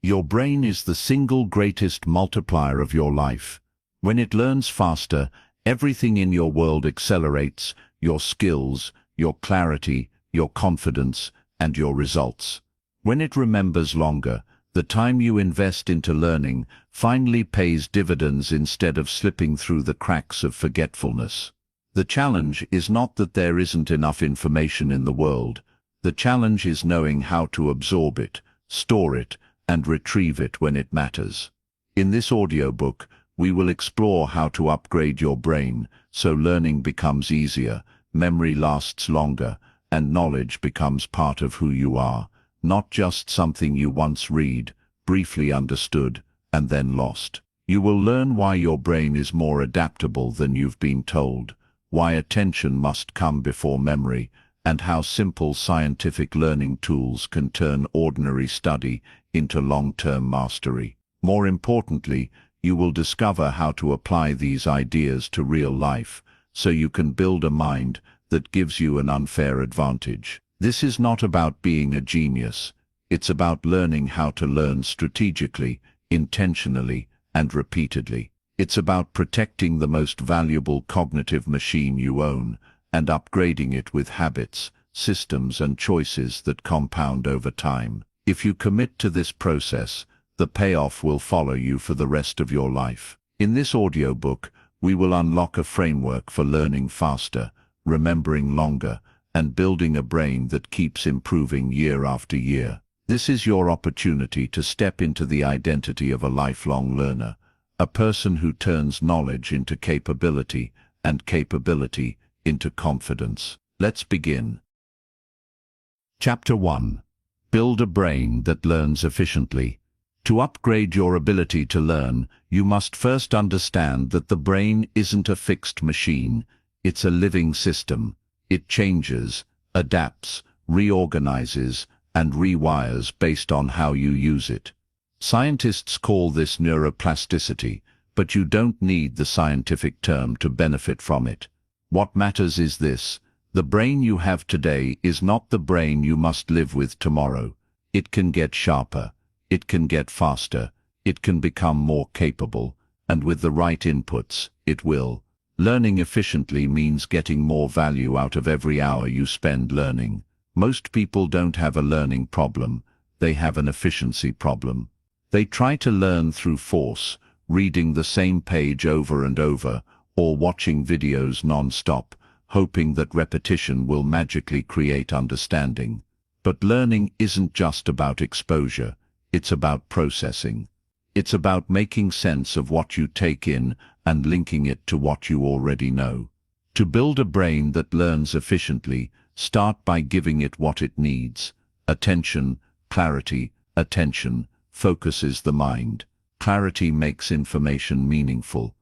Your brain is the single greatest multiplier of your life. When it learns faster, everything in your world accelerates: your skills, your clarity, your confidence, and your results. When it remembers longer, the time you invest into learning finally pays dividends instead of slipping through the cracks of forgetfulness. The challenge is not that there isn't enough information in the world. The challenge is knowing how to absorb it, store it, and retrieve it when it matters. In this audiobook, we will explore how to upgrade your brain so learning becomes easier, memory lasts longer, and knowledge becomes part of who you are, not just something you once read, briefly understood, and then lost. You will learn why your brain is more adaptable than you've been told, why attention must come before memory, and how simple scientific learning tools can turn ordinary study into long-term mastery. More importantly, you will discover how to apply these ideas to real life, so you can build a mind that gives you an unfair advantage. This is not about being a genius. It's about learning how to learn strategically, intentionally, and repeatedly. It's about protecting the most valuable cognitive machine you own and upgrading it with habits, systems, and choices that compound over time. If you commit to this process, the payoff will follow you for the rest of your life. In this audiobook, we will unlock a framework for learning faster, remembering longer, and building a brain that keeps improving year after year. This is your opportunity to step into the identity of a lifelong learner, a person who turns knowledge into capability and capability into confidence. Let's begin. Chapter 1. Build a brain that learns efficiently. To upgrade your ability to learn, you must first understand that the brain isn't a fixed machine. It's a living system. It changes, adapts, reorganizes, and rewires based on how you use it. Scientists call this neuroplasticity, but you don't need the scientific term to benefit from it. What matters is this: the brain you have today is not the brain you must live with tomorrow. It can get sharper, it can get faster, it can become more capable, and with the right inputs, it will. Learning efficiently means getting more value out of every hour you spend learning. Most people don't have a learning problem, they have an efficiency problem. They try to learn through force, reading the same page over and over, or watching videos non-stop, hoping that repetition will magically create understanding. But learning isn't just about exposure, it's about processing. It's about making sense of what you take in and linking it to what you already know. To build a brain that learns efficiently, start by giving it what it needs. Attention, clarity, attention focuses the mind. Clarity makes information meaningful.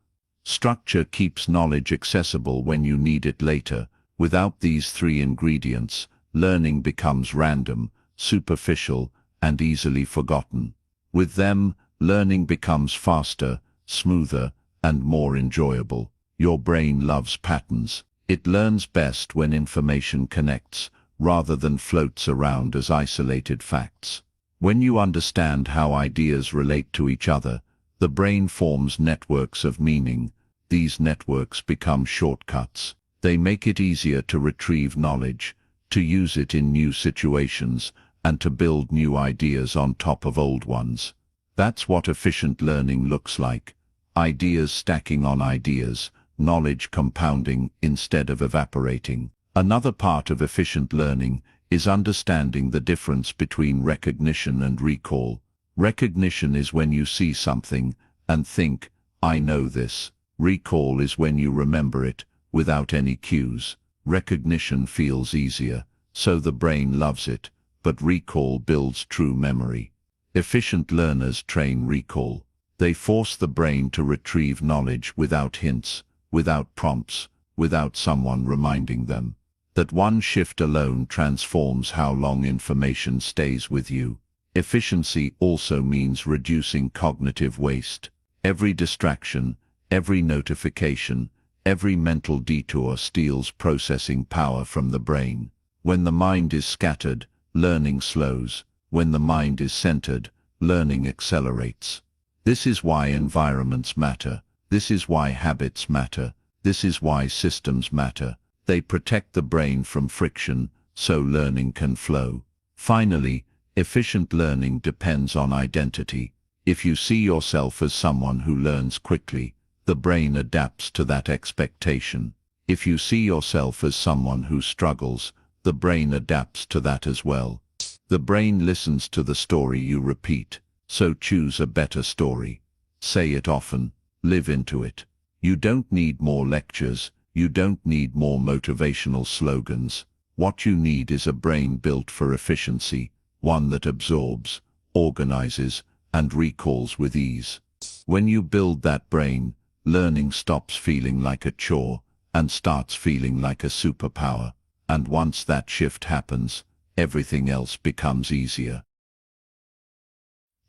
Structure keeps knowledge accessible when you need it later. Without these three ingredients, learning becomes random, superficial, and easily forgotten. With them, learning becomes faster, smoother, and more enjoyable. Your brain loves patterns. It learns best when information connects, rather than floats around as isolated facts. When you understand how ideas relate to each other, the brain forms networks of meaning. These networks become shortcuts. They make it easier to retrieve knowledge, to use it in new situations, and to build new ideas on top of old ones. That's what efficient learning looks like. Ideas stacking on ideas, knowledge compounding instead of evaporating. Another part of efficient learning is understanding the difference between recognition and recall. Recognition is when you see something and think, "I know this." Recall is when you remember it, without any cues. Recognition feels easier, so the brain loves it, but recall builds true memory. Efficient learners train recall. They force the brain to retrieve knowledge without hints, without prompts, without someone reminding them. That one shift alone transforms how long information stays with you. Efficiency also means reducing cognitive waste. Every distraction, every notification, every mental detour steals processing power from the brain. When the mind is scattered, learning slows. When the mind is centered, learning accelerates. This is why environments matter. This is why habits matter. This is why systems matter. They protect the brain from friction, so learning can flow. Finally, efficient learning depends on identity. If you see yourself as someone who learns quickly, the brain adapts to that expectation. If you see yourself as someone who struggles, the brain adapts to that as well. The brain listens to the story you repeat, so choose a better story. Say it often, live into it. You don't need more lectures, you don't need more motivational slogans. What you need is a brain built for efficiency, one that absorbs, organizes, and recalls with ease. When you build that brain, learning stops feeling like a chore and starts feeling like a superpower. And once that shift happens, everything else becomes easier.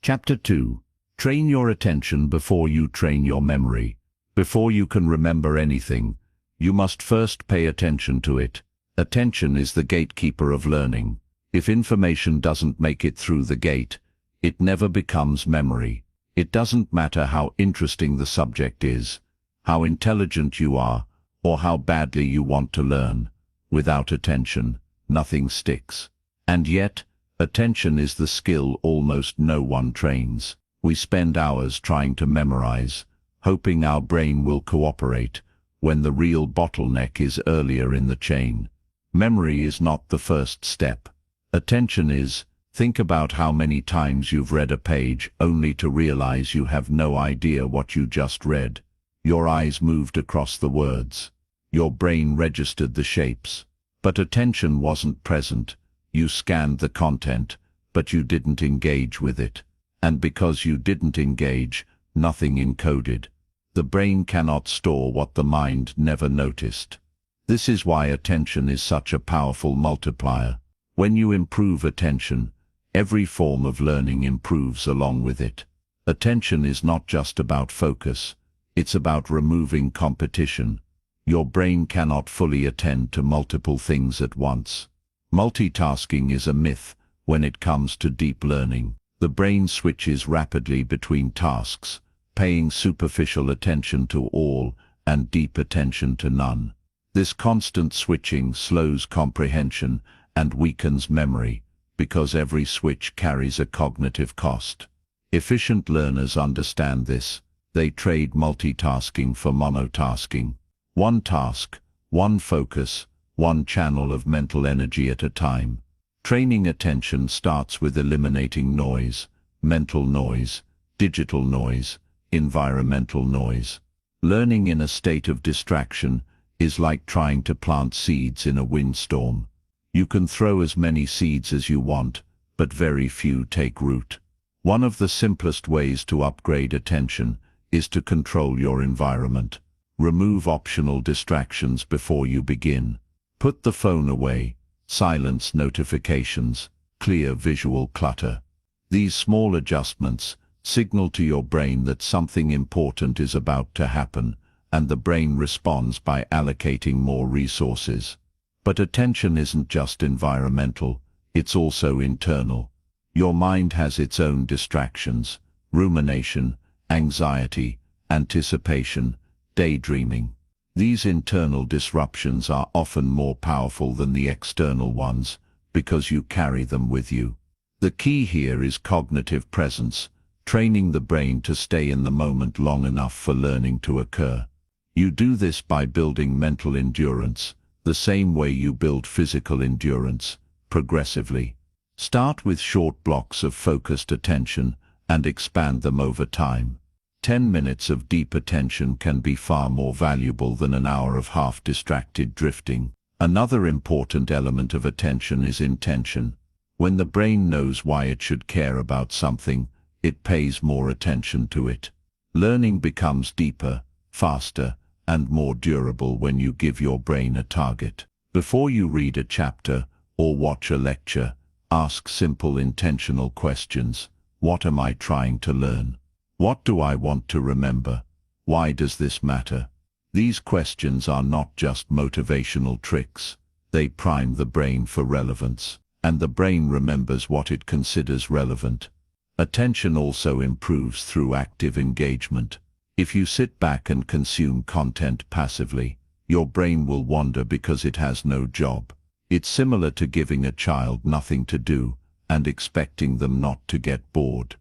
Chapter 2. Train your attention before you train your memory. Before you can remember anything, you must first pay attention to it. Attention is the gatekeeper of learning. If information doesn't make it through the gate, it never becomes memory. It doesn't matter how interesting the subject is, how intelligent you are, or how badly you want to learn. Without attention, nothing sticks. And yet, attention is the skill almost no one trains. We spend hours trying to memorize, hoping our brain will cooperate, when the real bottleneck is earlier in the chain. Memory is not the first step. Attention is. Think about how many times you've read a page only to realize you have no idea what you just read. Your eyes moved across the words. Your brain registered the shapes. But attention wasn't present. You scanned the content, but you didn't engage with it. And because you didn't engage, nothing encoded. The brain cannot store what the mind never noticed. This is why attention is such a powerful multiplier. When you improve attention, every form of learning improves along with it. Attention is not just about focus, it's about removing competition. Your brain cannot fully attend to multiple things at once. Multitasking is a myth when it comes to deep learning. The brain switches rapidly between tasks, paying superficial attention to all and deep attention to none. This constant switching slows comprehension and weakens memory, because every switch carries a cognitive cost. Efficient learners understand this. They trade multitasking for monotasking. One task, one focus, one channel of mental energy at a time. Training attention starts with eliminating noise, mental noise, digital noise, environmental noise. Learning in a state of distraction is like trying to plant seeds in a windstorm. You can throw as many seeds as you want, but very few take root. One of the simplest ways to upgrade attention is to control your environment. Remove optional distractions before you begin. Put the phone away, silence notifications, clear visual clutter. These small adjustments signal to your brain that something important is about to happen, and the brain responds by allocating more resources. But attention isn't just environmental, it's also internal. Your mind has its own distractions: rumination, anxiety, anticipation, daydreaming. These internal disruptions are often more powerful than the external ones, because you carry them with you. The key here is cognitive presence, training the brain to stay in the moment long enough for learning to occur. You do this by building mental endurance, the same way you build physical endurance, progressively. Start with short blocks of focused attention and expand them over time. 10 minutes of deep attention can be far more valuable than an hour of half-distracted drifting. Another important element of attention is intention. When the brain knows why it should care about something, it pays more attention to it. Learning becomes deeper, faster, and more durable when you give your brain a target. Before you read a chapter or watch a lecture, ask simple intentional questions. What am I trying to learn? What do I want to remember? Why does this matter? These questions are not just motivational tricks. They prime the brain for relevance, and the brain remembers what it considers relevant. Attention also improves through active engagement. If you sit back and consume content passively, your brain will wander because it has no job. It's similar to giving a child nothing to do and expecting them not to get bored.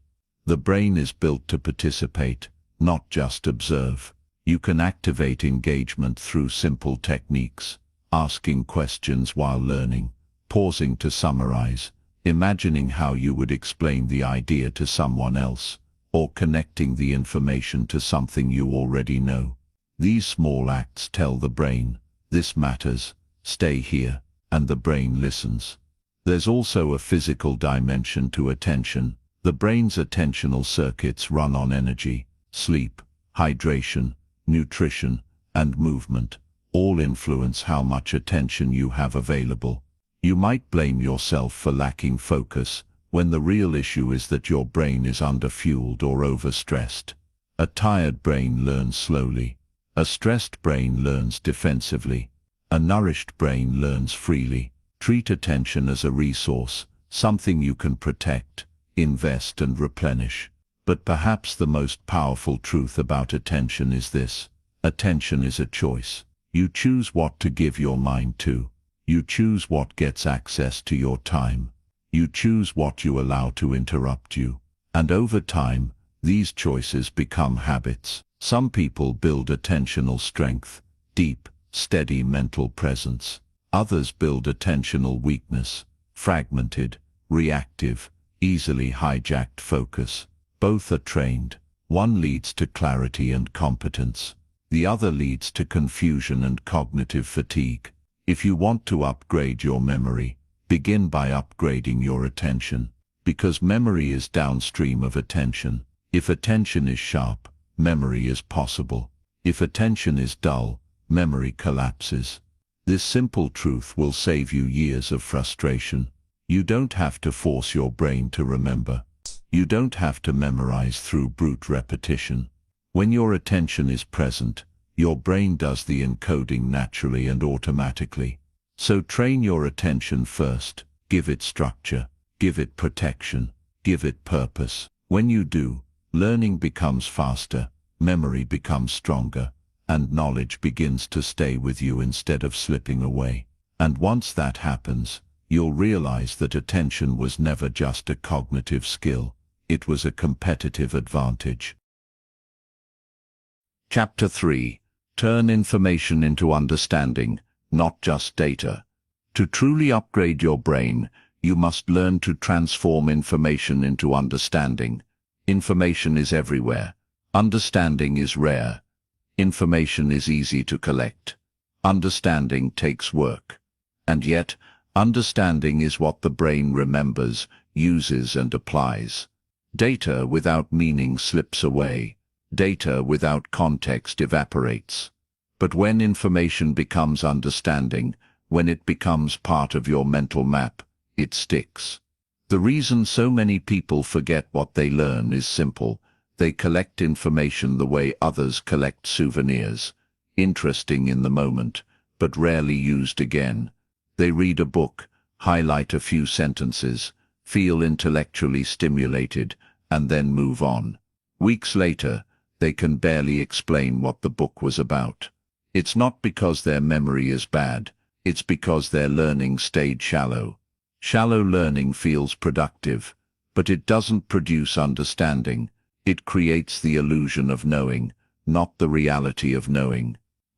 The brain is built to participate, not just observe. You can activate engagement through simple techniques, asking questions while learning, pausing to summarize, imagining how you would explain the idea to someone else, or connecting the information to something you already know. These small acts tell the brain, this matters, stay here, and the brain listens. There's also a physical dimension to attention. The brain's attentional circuits run on energy, sleep, hydration, nutrition, and movement. All influence how much attention you have available. You might blame yourself for lacking focus, when the real issue is that your brain is underfueled or overstressed. A tired brain learns slowly. A stressed brain learns defensively. A nourished brain learns freely. Treat attention as a resource, something you can protect, invest and replenish. But perhaps the most powerful truth about attention is this: attention is a choice. You choose what to give your mind to. You choose what gets access to your time. You choose what you allow to interrupt you. And over time, these choices become habits. Some people build attentional strength, deep, steady mental presence. Others build attentional weakness, fragmented, reactive, easily hijacked focus. Both are trained. One leads to clarity and competence. The other leads to confusion and cognitive fatigue. If you want to upgrade your memory, begin by upgrading your attention. Because memory is downstream of attention. If attention is sharp, memory is possible. If attention is dull, memory collapses. This simple truth will save you years of frustration. You don't have to force your brain to remember. You don't have to memorize through brute repetition. When your attention is present, your brain does the encoding naturally and automatically. So train your attention first. Give it structure. Give it protection. Give it purpose. When you do, learning becomes faster, memory becomes stronger, and knowledge begins to stay with you instead of slipping away. And once that happens, you'll realize that attention was never just a cognitive skill. It was a competitive advantage. Chapter 3. Turn information into understanding, not just data. To truly upgrade your brain, you must learn to transform information into understanding. Information is everywhere. Understanding is rare. Information is easy to collect. Understanding takes work. And yet, understanding is what the brain remembers, uses and applies. Data without meaning slips away. Data without context evaporates. But when information becomes understanding, when it becomes part of your mental map, it sticks. The reason so many people forget what they learn is simple. They collect information the way others collect souvenirs, interesting in the moment, but rarely used again. They read a book, highlight a few sentences, feel intellectually stimulated, and then move on. Weeks later, they can barely explain what the book was about. It's not because their memory is bad, it's because their learning stayed shallow. Shallow learning feels productive, but it doesn't produce understanding. It creates the illusion of knowing, not the reality of knowing.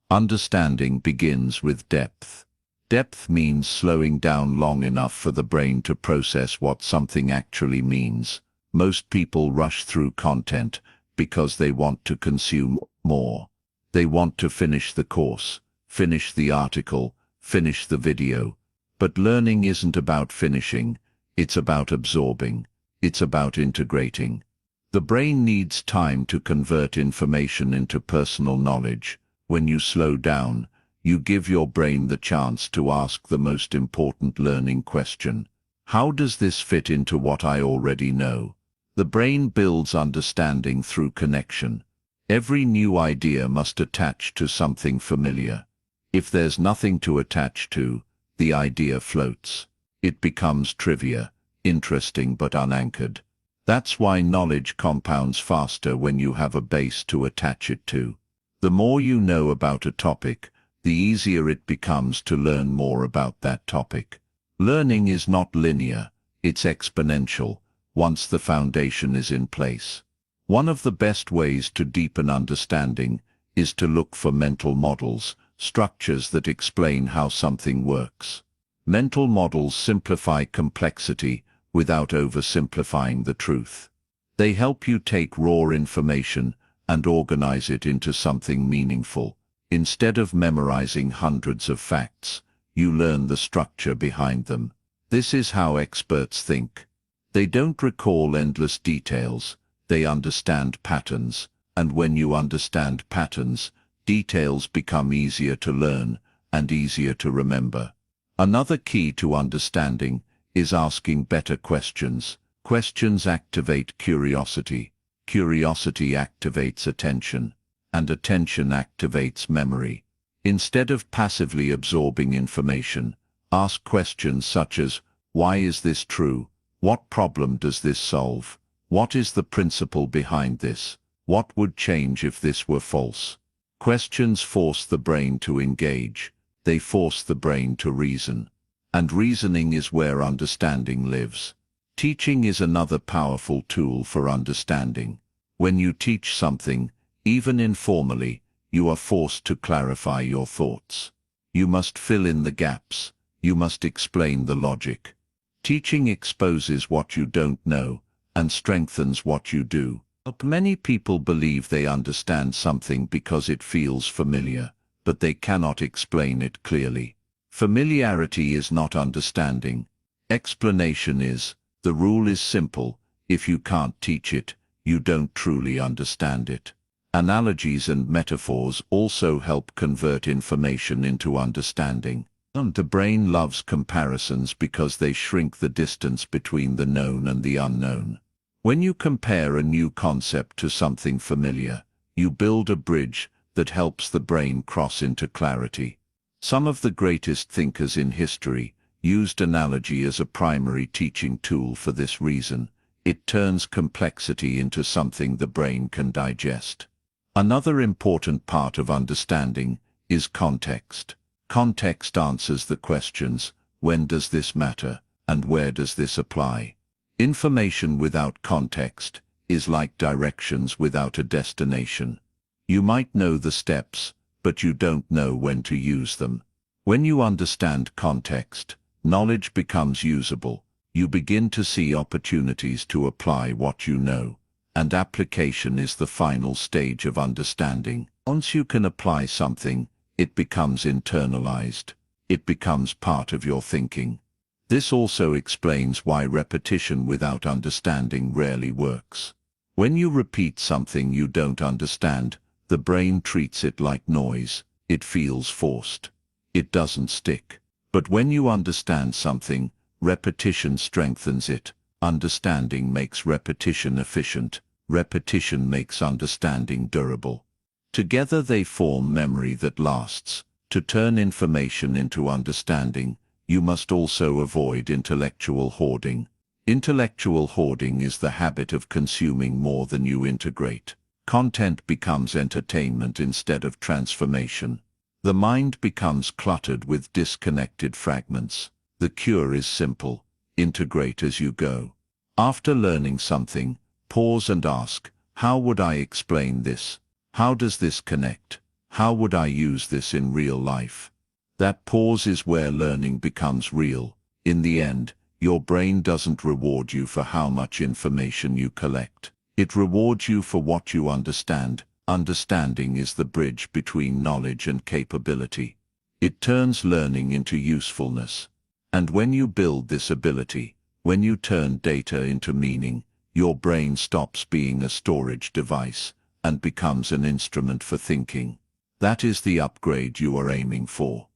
Understanding begins with depth. Depth means slowing down long enough for the brain to process what something actually means. Most people rush through content because they want to consume more. They want to finish the course, finish the article, finish the video. But learning isn't about finishing, it's about absorbing, it's about integrating. The brain needs time to convert information into personal knowledge. When you slow down, you give your brain the chance to ask the most important learning question. How does this fit into what I already know? The brain builds understanding through connection. Every new idea must attach to something familiar. If there's nothing to attach to, the idea floats. It becomes trivia, interesting but unanchored. That's why knowledge compounds faster when you have a base to attach it to. The more you know about a topic, the easier it becomes to learn more about that topic. Learning is not linear, it's exponential, once the foundation is in place. One of the best ways to deepen understanding is to look for mental models, structures that explain how something works. Mental models simplify complexity without oversimplifying the truth. They help you take raw information and organize it into something meaningful. Instead of memorizing hundreds of facts, you learn the structure behind them. This is how experts think. They don't recall endless details, they understand patterns, and when you understand patterns, details become easier to learn and easier to remember. Another key to understanding is asking better questions. Questions activate curiosity, curiosity activates attention, and attention activates memory. Instead of passively absorbing information, ask questions such as, why is this true? What problem does this solve? What is the principle behind this? What would change if this were false? Questions force the brain to engage. They force the brain to reason. And reasoning is where understanding lives. Teaching is another powerful tool for understanding. When you teach something, even informally, you are forced to clarify your thoughts. You must fill in the gaps. You must explain the logic. Teaching exposes what you don't know and strengthens what you do. Many people believe they understand something because it feels familiar, but they cannot explain it clearly. Familiarity is not understanding. Explanation is. The rule is simple. If you can't teach it, you don't truly understand it. Analogies and metaphors also help convert information into understanding. The brain loves comparisons because they shrink the distance between the known and the unknown. When you compare a new concept to something familiar, you build a bridge that helps the brain cross into clarity. Some of the greatest thinkers in history used analogy as a primary teaching tool for this reason. It turns complexity into something the brain can digest. Another important part of understanding is context. Context answers the questions, when does this matter, and where does this apply? Information without context is like directions without a destination. You might know the steps, but you don't know when to use them. When you understand context, knowledge becomes usable. You begin to see opportunities to apply what you know, and application is the final stage of understanding. Once you can apply something, it becomes internalized. It becomes part of your thinking. This also explains why repetition without understanding rarely works. When you repeat something you don't understand, the brain treats it like noise. It feels forced. It doesn't stick. But when you understand something, repetition strengthens it. Understanding makes repetition efficient. Repetition makes understanding durable. Together they form memory that lasts. To turn information into understanding, you must also avoid intellectual hoarding. Intellectual hoarding is the habit of consuming more than you integrate. Content becomes entertainment instead of transformation. The mind becomes cluttered with disconnected fragments. The cure is simple. Integrate as you go. After learning something, pause and ask, how would I explain this? How does this connect? How would I use this in real life? That pause is where learning becomes real. In the end, your brain doesn't reward you for how much information you collect. It rewards you for what you understand. Understanding is the bridge between knowledge and capability. It turns learning into usefulness. And when you build this ability, when you turn data into meaning, your brain stops being a storage device and becomes an instrument for thinking. That is the upgrade you are aiming for.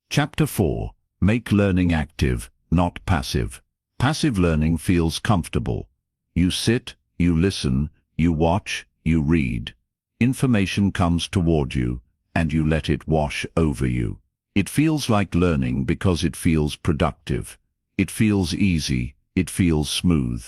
Chapter 4. Make learning active, not passive. Passive learning feels comfortable. You sit, you listen, you watch, you read. Information comes toward you, and you let it wash over you. It feels like learning because it feels productive. It feels easy, It feels smooth.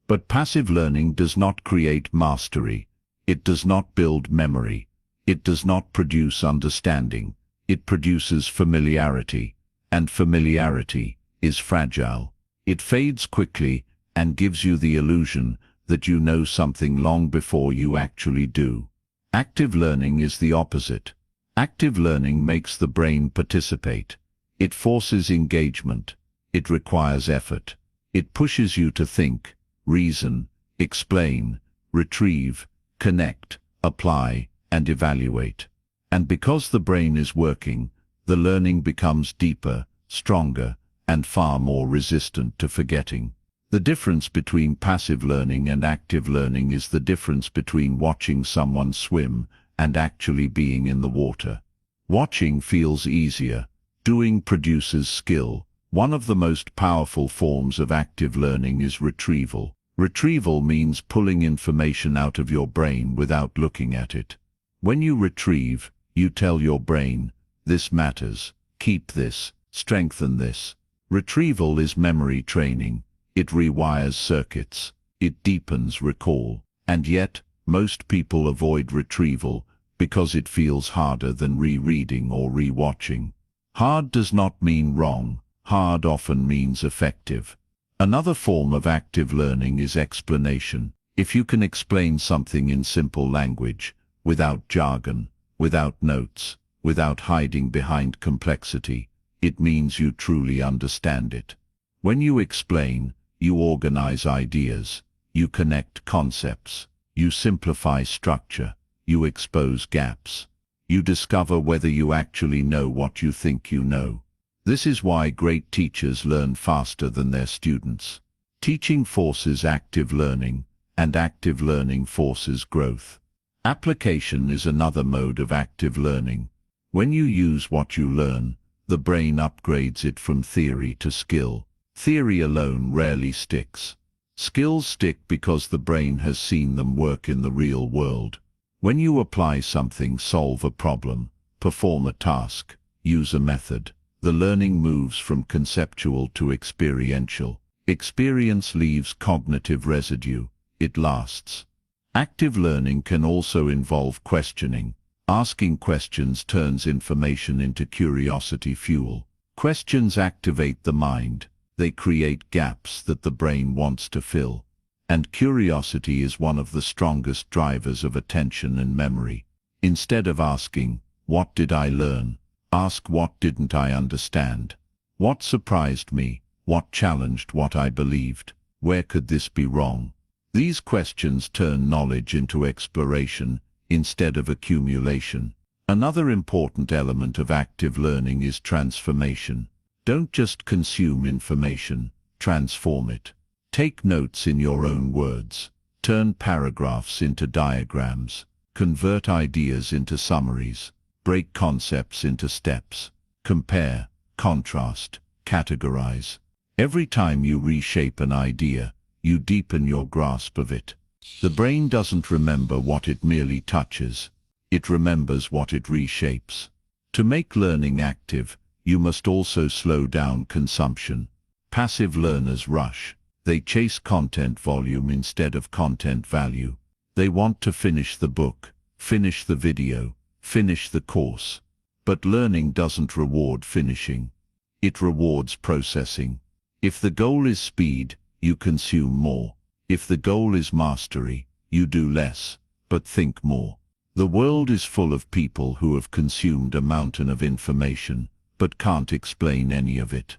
But passive learning does not create mastery. It does not build memory. It does not produce understanding. It produces familiarity. And familiarity is fragile. It fades quickly and gives you the illusion that you know something long before you actually do. Active learning is the opposite. Active learning makes the brain participate. It forces engagement. It requires effort. It pushes you to think, reason, explain, retrieve, connect, apply, and evaluate. And because the brain is working, the learning becomes deeper, stronger, and far more resistant to forgetting. The difference between passive learning and active learning is the difference between watching someone swim and actually being in the water. Watching feels easier. Doing produces skill. One of the most powerful forms of active learning is retrieval. Retrieval means pulling information out of your brain without looking at it. When you retrieve, you tell your brain, "This matters, keep this, strengthen this." Retrieval is memory training. It rewires circuits. It deepens recall. And yet, most people avoid retrieval because it feels harder than rereading or rewatching. Hard does not mean wrong. Hard often means effective. Another form of active learning is explanation. If you can explain something in simple language, without jargon, without notes, without hiding behind complexity, it means you truly understand it. When you explain, you organize ideas, you connect concepts, you simplify structure, you expose gaps. You discover whether you actually know what you think you know. This is why great teachers learn faster than their students. Teaching forces active learning, and active learning forces growth. Application is another mode of active learning. When you use what you learn, the brain upgrades it from theory to skill. Theory alone rarely sticks. Skills stick because the brain has seen them work in the real world. When you apply something, solve a problem, perform a task, use a method, the learning moves from conceptual to experiential. Experience leaves cognitive residue. It lasts. Active learning can also involve questioning. Asking questions turns information into curiosity fuel. Questions activate the mind. They create gaps that the brain wants to fill. And curiosity is one of the strongest drivers of attention and memory. Instead of asking, "What did I learn?" ask, "What didn't I understand? What surprised me? What challenged what I believed? Where could this be wrong?" These questions turn knowledge into exploration instead of accumulation. Another important element of active learning is transformation. Don't just consume information, transform it. Take notes in your own words. Turn paragraphs into diagrams. Convert ideas into summaries. Break concepts into steps. Compare, contrast, categorize. Every time you reshape an idea, you deepen your grasp of it. The brain doesn't remember what it merely touches. It remembers what it reshapes. To make learning active, you must also slow down consumption. Passive learners rush. They chase content volume instead of content value. They want to finish the book, finish the video, finish the course. But learning doesn't reward finishing. It rewards processing. If the goal is speed, you consume more. If the goal is mastery, you do less, but think more. The world is full of people who have consumed a mountain of information, but can't explain any of it.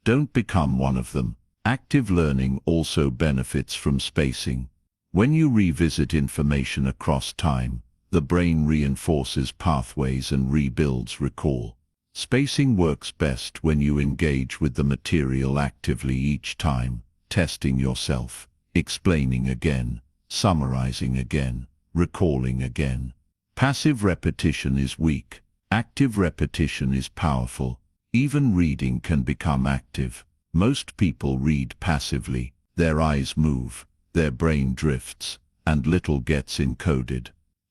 Don't become one of them. Active learning also benefits from spacing. When you revisit information across time, the brain reinforces pathways and rebuilds recall. Spacing works best when you engage with the material actively each time, testing yourself, explaining again, summarizing again, recalling again. Passive repetition is weak. Active repetition is powerful. Even reading can become active. Most people read passively. Their eyes move, their brain drifts, and little gets encoded.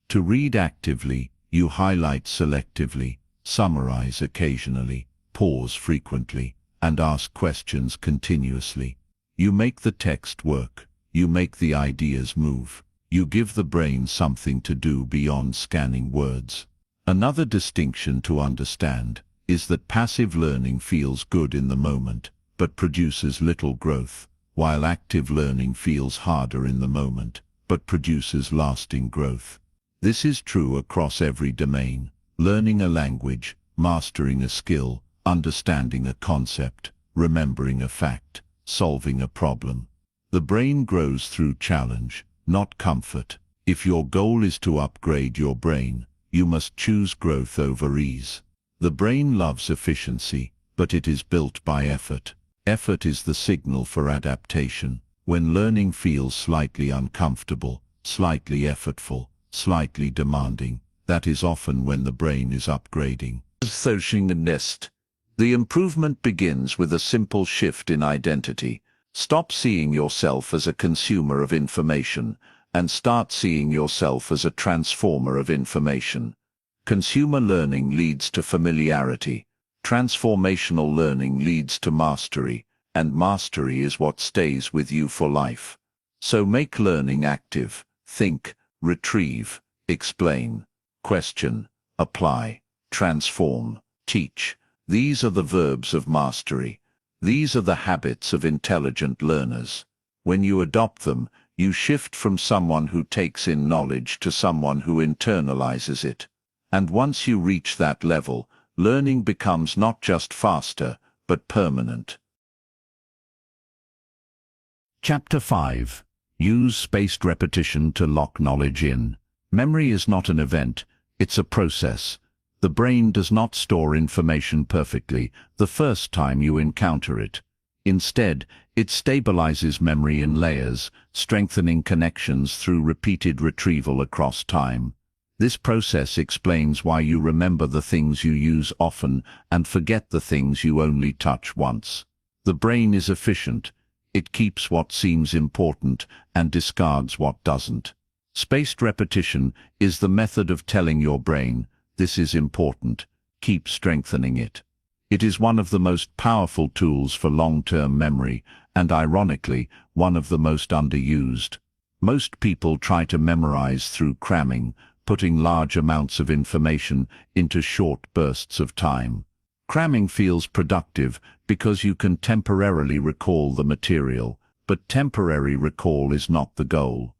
To read actively, you highlight selectively, summarize occasionally, pause frequently, and ask questions continuously. You make the text work. You make the ideas move. You give the brain something to do beyond scanning words. Another distinction to understand is that passive learning feels good in the moment, but produces little growth, while active learning feels harder in the moment, but produces lasting growth. This is true across every domain: learning a language, mastering a skill, understanding a concept, remembering a fact, solving a problem. The brain grows through challenge, not comfort. If your goal is to upgrade your brain, you must choose growth over ease. The brain loves efficiency, but it is built by effort. Effort is the signal for adaptation. When learning feels slightly uncomfortable, slightly effortful, slightly demanding, that is often when the brain is upgrading. The improvement begins with a simple shift in identity. Stop seeing yourself as a consumer of information and start seeing yourself as a transformer of information. Consumer learning leads to familiarity. Transformational learning leads to mastery, and mastery is what stays with you for life. So make learning active. Think, retrieve, explain, question, apply, transform, teach. These are the verbs of mastery. These are the habits of intelligent learners. When you adopt them, you shift from someone who takes in knowledge to someone who internalizes it. And once you reach that level, learning becomes not just faster, but permanent. Chapter 5. Use spaced repetition to lock knowledge in. Memory is not an event, it's a process. The brain does not store information perfectly the first time you encounter it. Instead, it stabilizes memory in layers, strengthening connections through repeated retrieval across time. This process explains why you remember the things you use often and forget the things you only touch once. The brain is efficient. It keeps what seems important and discards what doesn't. Spaced repetition is the method of telling your brain, "This is important, keep strengthening it." It is one of the most powerful tools for long-term memory and, ironically, one of the most underused. Most people try to memorize through cramming, putting large amounts of information into short bursts of time. Cramming feels productive because you can temporarily recall the material, but temporary recall is not the goal.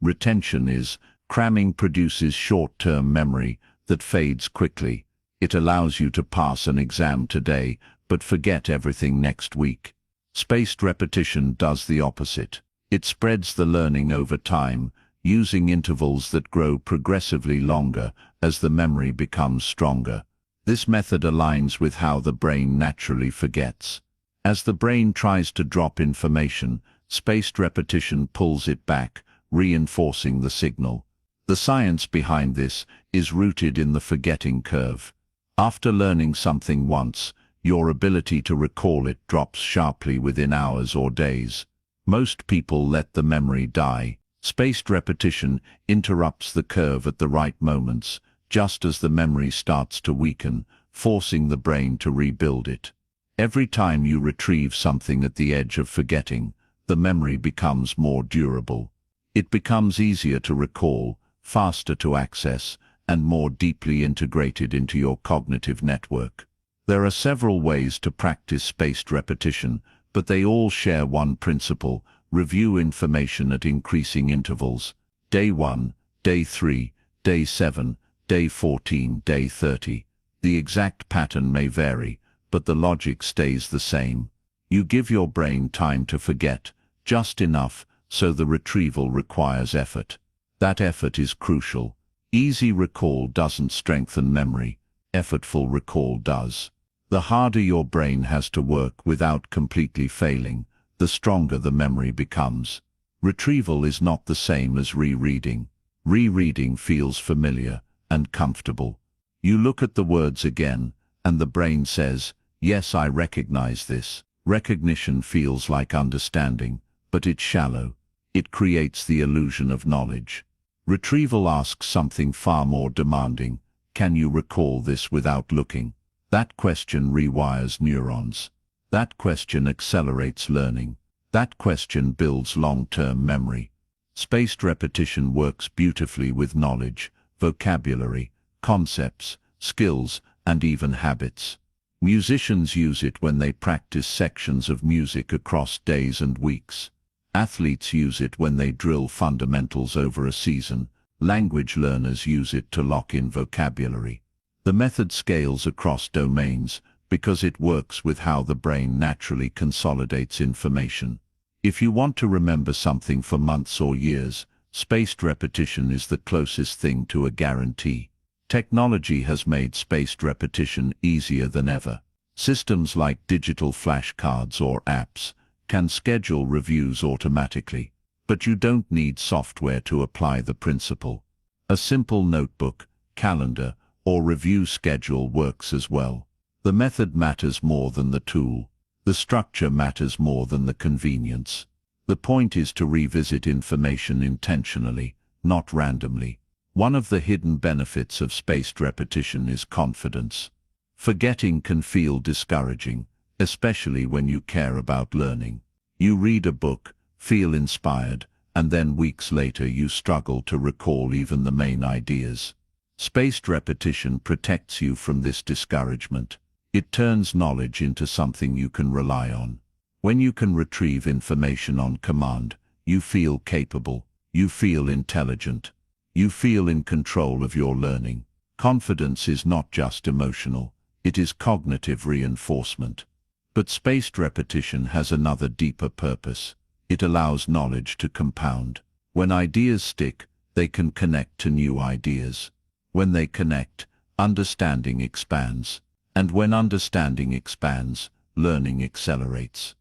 Retention is. Cramming produces short-term memory that fades quickly. It allows you to pass an exam today, but forget everything next week. Spaced repetition does the opposite. It spreads the learning over time, using intervals that grow progressively longer as the memory becomes stronger. This method aligns with how the brain naturally forgets. As the brain tries to drop information, spaced repetition pulls it back, reinforcing the signal. The science behind this is rooted in the forgetting curve. After learning something once, your ability to recall it drops sharply within hours or days. Most people let the memory die. Spaced repetition interrupts the curve at the right moments, just as the memory starts to weaken, forcing the brain to rebuild it. Every time you retrieve something at the edge of forgetting, the memory becomes more durable. It becomes easier to recall, faster to access, and more deeply integrated into your cognitive network. There are several ways to practice spaced repetition, but they all share one principle: review information at increasing intervals. Day 1, Day 3, Day 7, Day 14, Day 30. The exact pattern may vary, but the logic stays the same. You give your brain time to forget, just enough so the retrieval requires effort. That effort is crucial. Easy recall doesn't strengthen memory. Effortful recall does. The harder your brain has to work without completely failing, the stronger the memory becomes. Retrieval is not the same as rereading. Rereading feels familiar and comfortable. You look at the words again, and the brain says, "Yes, I recognize this." Recognition feels like understanding, but it's shallow. It creates the illusion of knowledge. Retrieval asks something far more demanding. Can you recall this without looking? That question rewires neurons. That question accelerates learning. That question builds long-term memory. Spaced repetition works beautifully with knowledge, vocabulary, concepts, skills, and even habits. Musicians use it when they practice sections of music across days and weeks. Athletes use it when they drill fundamentals over a season. Language learners use it to lock in vocabulary. The method scales across domains because it works with how the brain naturally consolidates information. If you want to remember something for months or years, spaced repetition is the closest thing to a guarantee. Technology has made spaced repetition easier than ever. Systems like digital flashcards or apps can schedule reviews automatically, but you don't need software to apply the principle. A simple notebook, calendar, or review schedule works as well. The method matters more than the tool. The structure matters more than the convenience. The point is to revisit information intentionally, not randomly. One of the hidden benefits of spaced repetition is confidence. Forgetting can feel discouraging, especially when you care about learning. You read a book, feel inspired, and then weeks later you struggle to recall even the main ideas. Spaced repetition protects you from this discouragement. It turns knowledge into something you can rely on. When you can retrieve information on command, you feel capable, you feel intelligent, you feel in control of your learning. Confidence is not just emotional, it is cognitive reinforcement. But spaced repetition has another deeper purpose. It allows knowledge to compound. When ideas stick, they can connect to new ideas. When they connect, understanding expands. And when understanding expands, learning accelerates.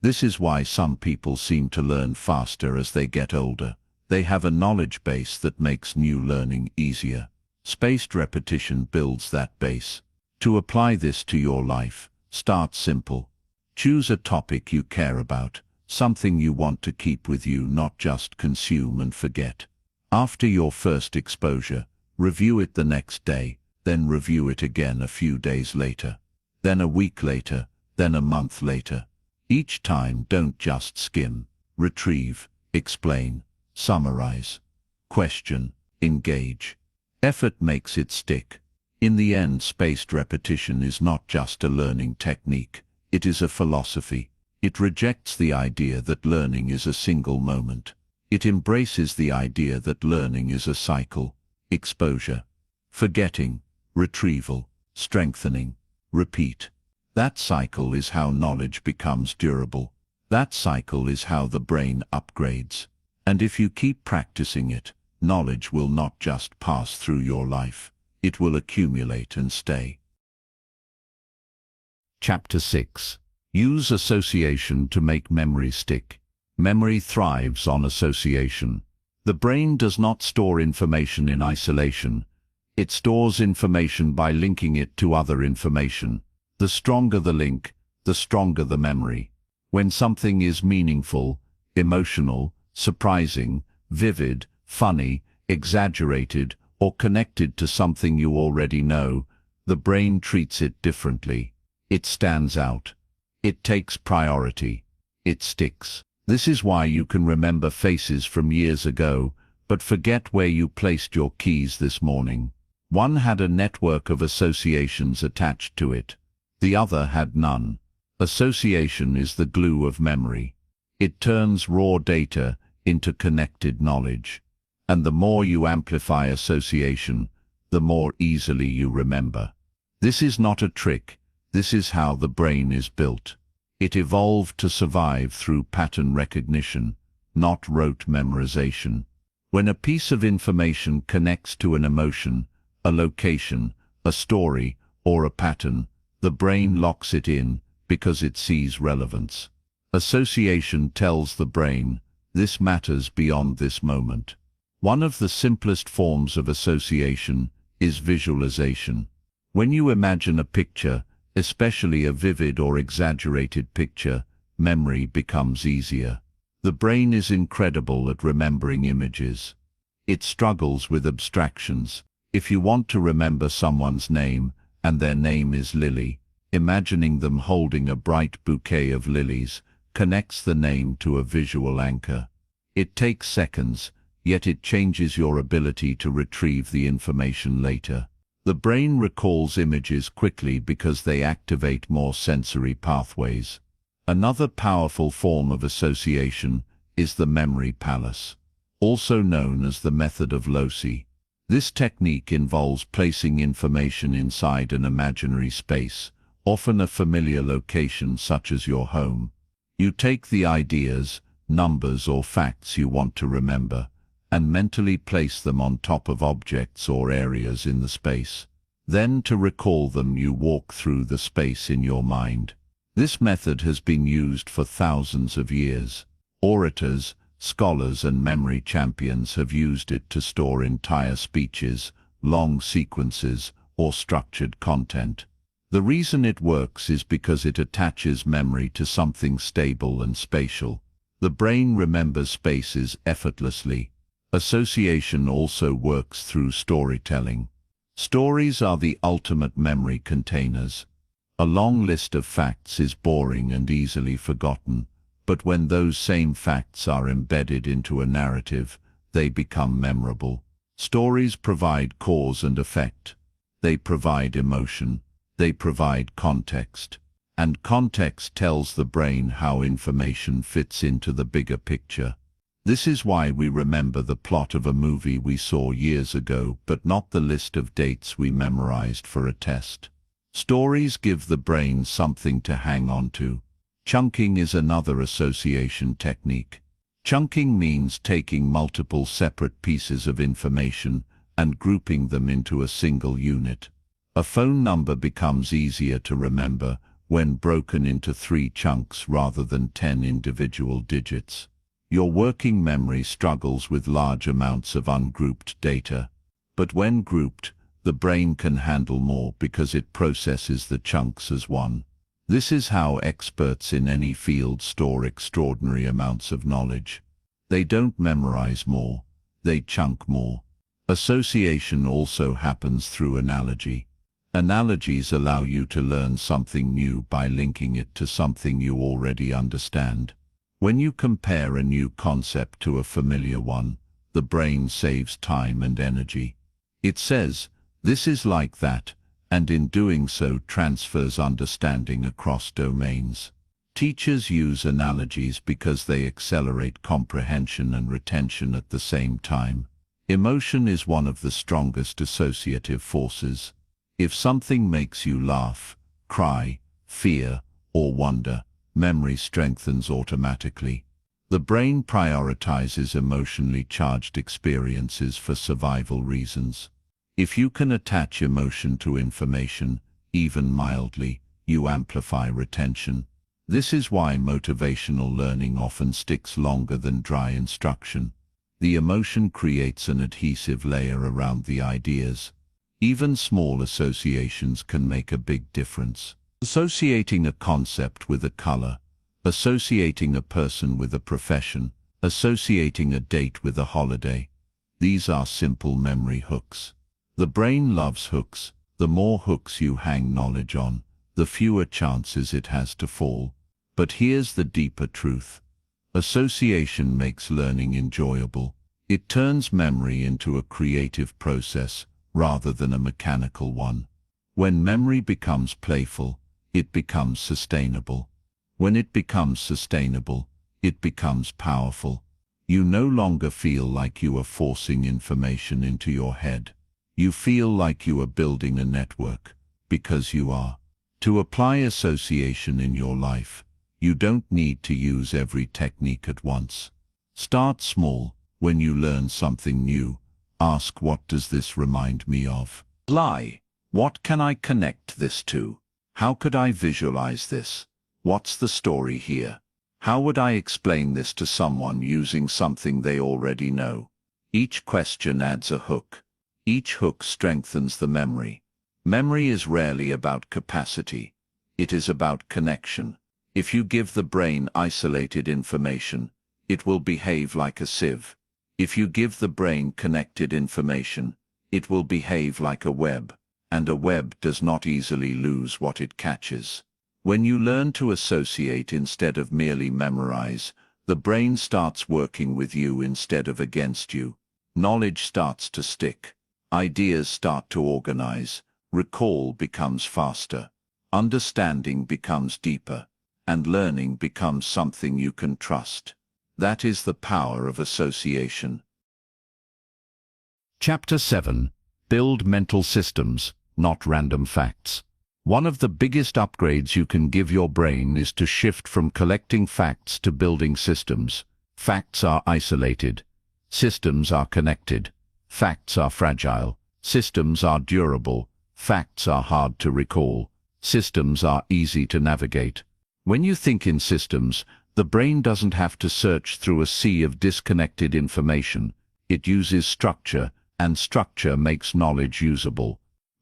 This is why some people seem to learn faster as they get older. They have a knowledge base that makes new learning easier. Spaced repetition builds that base. To apply this to your life, start simple. Choose a topic you care about, something you want to keep with you, not just consume and forget. After your first exposure, review it the next day, then review it again a few days later, then a week later, then a month later. Each time, don't just skim. Retrieve, explain, summarize, question, engage. Effort makes it stick. In the end, spaced repetition is not just a learning technique, it is a philosophy. It rejects the idea that learning is a single moment. It embraces the idea that learning is a cycle. Exposure, forgetting, retrieval, strengthening, repeat. That cycle is how knowledge becomes durable. That cycle is how the brain upgrades. And if you keep practicing it, knowledge will not just pass through your life. It will accumulate and stay. Chapter 6. Use association to make memory stick. Memory thrives on association. The brain does not store information in isolation. It stores information by linking it to other information. The stronger the link, the stronger the memory. When something is meaningful, emotional, surprising, vivid, funny, exaggerated, or connected to something you already know, the brain treats it differently. It stands out. It takes priority. It sticks. This is why you can remember faces from years ago, but forget where you placed your keys this morning. One had a network of associations attached to it. The other had none. Association is the glue of memory. It turns raw data into connected knowledge. And the more you amplify association, the more easily you remember. This is not a trick. This is how the brain is built. It evolved to survive through pattern recognition, not rote memorization. When a piece of information connects to an emotion, a location, a story, or a pattern, the brain locks it in because it sees relevance. Association tells the brain, this matters beyond this moment. One of the simplest forms of association is visualization. When you imagine a picture, especially a vivid or exaggerated picture, memory becomes easier. The brain is incredible at remembering images. It struggles with abstractions. If you want to remember someone's name, and their name is Lily, imagining them holding a bright bouquet of lilies connects the name to a visual anchor. It takes seconds, yet it changes your ability to retrieve the information later. The brain recalls images quickly because they activate more sensory pathways. Another powerful form of association is the memory palace, also known as the method of Loci. This technique involves placing information inside an imaginary space, often a familiar location such as your home. You take the ideas, numbers or facts you want to remember, and mentally place them on top of objects or areas in the space. Then to recall them you walk through the space in your mind. This method has been used for thousands of years. Orators, scholars and memory champions have used it to store entire speeches, long sequences, or structured content. The reason it works is because it attaches memory to something stable and spatial. The brain remembers spaces effortlessly. Association also works through storytelling. Stories are the ultimate memory containers. A long list of facts is boring and easily forgotten, but when those same facts are embedded into a narrative, they become memorable. Stories provide cause and effect. They provide emotion. They provide context. And context tells the brain how information fits into the bigger picture. This is why we remember the plot of a movie we saw years ago, but not the list of dates we memorized for a test. Stories give the brain something to hang on to. Chunking is another association technique. Chunking means taking multiple separate pieces of information and grouping them into a single unit. A phone number becomes easier to remember when broken into 3 chunks rather than 10 individual digits. Your working memory struggles with large amounts of ungrouped data, but when grouped, the brain can handle more because it processes the chunks as one. This is how experts in any field store extraordinary amounts of knowledge. They don't memorize more, they chunk more. Association also happens through analogy. Analogies allow you to learn something new by linking it to something you already understand. When you compare a new concept to a familiar one, the brain saves time and energy. It says, "This is like that," and in doing so transfers understanding across domains. Teachers use analogies because they accelerate comprehension and retention at the same time. Emotion is one of the strongest associative forces. If something makes you laugh, cry, fear, or wonder, memory strengthens automatically. The brain prioritizes emotionally charged experiences for survival reasons. If you can attach emotion to information, even mildly, you amplify retention. This is why motivational learning often sticks longer than dry instruction. The emotion creates an adhesive layer around the ideas. Even small associations can make a big difference. Associating a concept with a color, associating a person with a profession, associating a date with a holiday. These are simple memory hooks. The brain loves hooks. The more hooks you hang knowledge on, the fewer chances it has to fall. But here's the deeper truth. Association makes learning enjoyable. It turns memory into a creative process rather than a mechanical one. When memory becomes playful, it becomes sustainable. When it becomes sustainable, it becomes powerful. You no longer feel like you are forcing information into your head. You feel like you are building a network, because you are. To apply association in your life, you don't need to use every technique at once. Start small. When you learn something new, ask, what does this remind me of? Lie. What can I connect this to? How could I visualize this? What's the story here? How would I explain this to someone using something they already know? Each question adds a hook. Each hook strengthens the memory. Memory is rarely about capacity. It is about connection. If you give the brain isolated information, it will behave like a sieve. If you give the brain connected information, it will behave like a web, and a web does not easily lose what it catches. When you learn to associate instead of merely memorize, the brain starts working with you instead of against you. Knowledge starts to stick. Ideas start to organize. Recall becomes faster. Understanding becomes deeper. And learning becomes something you can trust. That is the power of association. Chapter 7. Build mental systems, not random facts. One of the biggest upgrades you can give your brain is to shift from collecting facts to building systems. Facts are isolated. Systems are connected. Facts are fragile. Systems are durable. Facts are hard to recall. Systems are easy to navigate. When you think in systems, the brain doesn't have to search through a sea of disconnected information. It uses structure, and structure makes knowledge usable.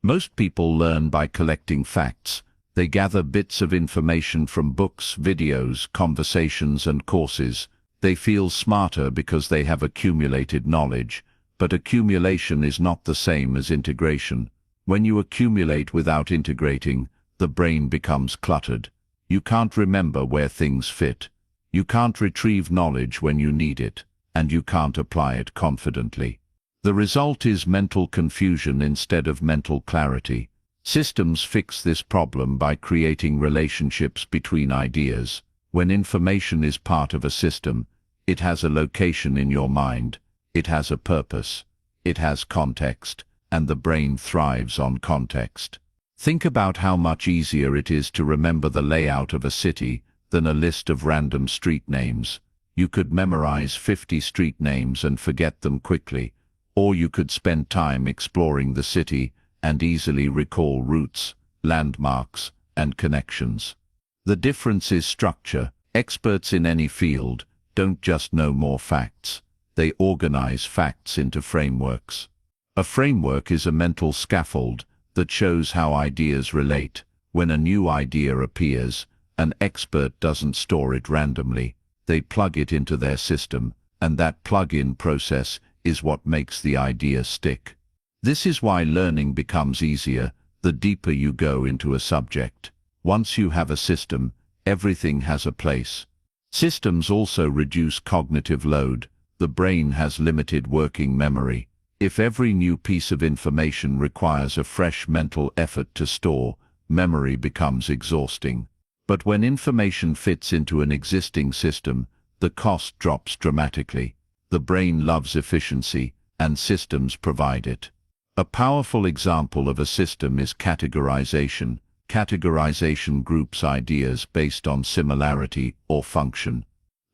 Most people learn by collecting facts. They gather bits of information from books, videos, conversations, and courses. They feel smarter because they have accumulated knowledge, but accumulation is not the same as integration. When you accumulate without integrating, the brain becomes cluttered. You can't remember where things fit. You can't retrieve knowledge when you need it, and you can't apply it confidently. The result is mental confusion instead of mental clarity. Systems fix this problem by creating relationships between ideas. When information is part of a system, it has a location in your mind, it has a purpose, it has context, and the brain thrives on context. Think about how much easier it is to remember the layout of a city than a list of random street names. You could memorize 50 street names and forget them quickly. Or you could spend time exploring the city and easily recall routes, landmarks, and connections. The difference is structure. Experts in any field don't just know more facts. They organize facts into frameworks. A framework is a mental scaffold that shows how ideas relate. When a new idea appears, an expert doesn't store it randomly. They plug it into their system, and that plug-in process is what makes the idea stick. This is why learning becomes easier the deeper you go into a subject. Once you have a system, everything has a place. Systems also reduce cognitive load. The brain has limited working memory. If every new piece of information requires a fresh mental effort to store, memory becomes exhausting. But when information fits into an existing system, the cost drops dramatically. The brain loves efficiency, and systems provide it. A powerful example of a system is categorization. Categorization groups ideas based on similarity or function.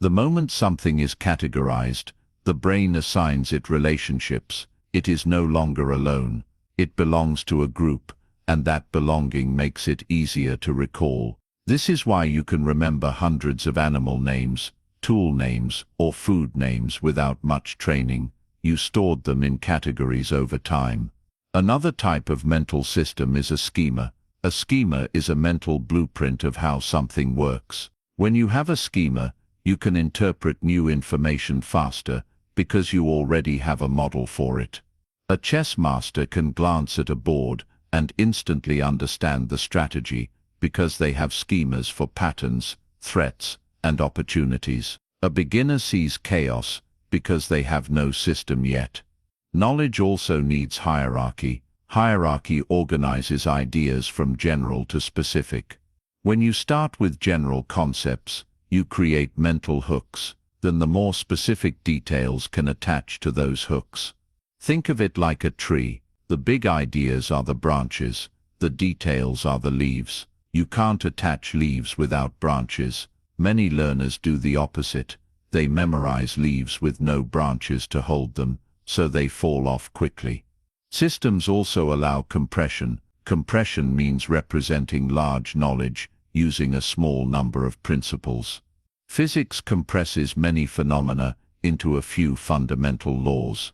The moment something is categorized, the brain assigns it relationships. It is no longer alone. It belongs to a group, and that belonging makes it easier to recall. This is why you can remember hundreds of animal names, tool names, or food names without much training. You stored them in categories over time. Another type of mental system is a schema. A schema is a mental blueprint of how something works. When you have a schema, you can interpret new information faster because you already have a model for it. A chess master can glance at a board and instantly understand the strategy because they have schemas for patterns, threats, and opportunities. A beginner sees chaos because they have no system yet. Knowledge also needs hierarchy. Hierarchy organizes ideas from general to specific. When you start with general concepts, you create mental hooks. Then the more specific details can attach to those hooks. Think of it like a tree. The big ideas are the branches, the details are the leaves. You can't attach leaves without branches. Many learners do the opposite. They memorize leaves with no branches to hold them, so they fall off quickly. Systems also allow compression. Compression means representing large knowledge using a small number of principles. Physics compresses many phenomena into a few fundamental laws.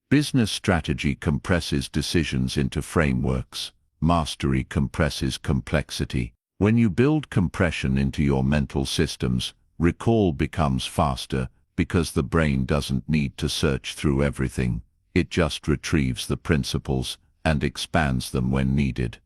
Business strategy compresses decisions into frameworks. Mastery compresses complexity. When you build compression into your mental systems, recall becomes faster because the brain doesn't need to search through everything. It just retrieves the principles and expands them when needed.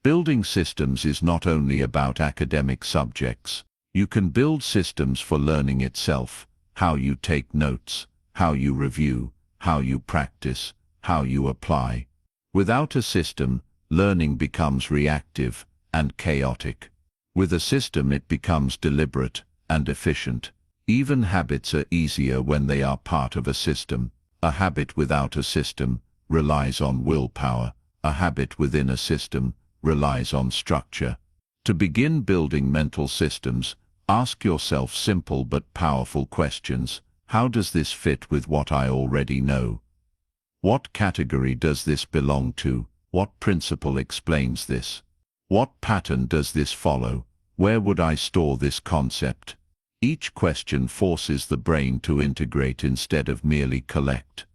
Building systems is not only about academic subjects. You can build systems for learning itself, how you take notes, how you review, how you practice, how you apply. Without a system, learning becomes reactive and chaotic. With a system, it becomes deliberate and efficient. Even habits are easier when they are part of a system. A habit without a system relies on willpower. A habit within a system relies on structure. To begin building mental systems, ask yourself simple but powerful questions. How does this fit with what I already know? What category does this belong to? What principle explains this? What pattern does this follow? Where would I store this concept? Each question forces the brain to integrate instead of merely collect.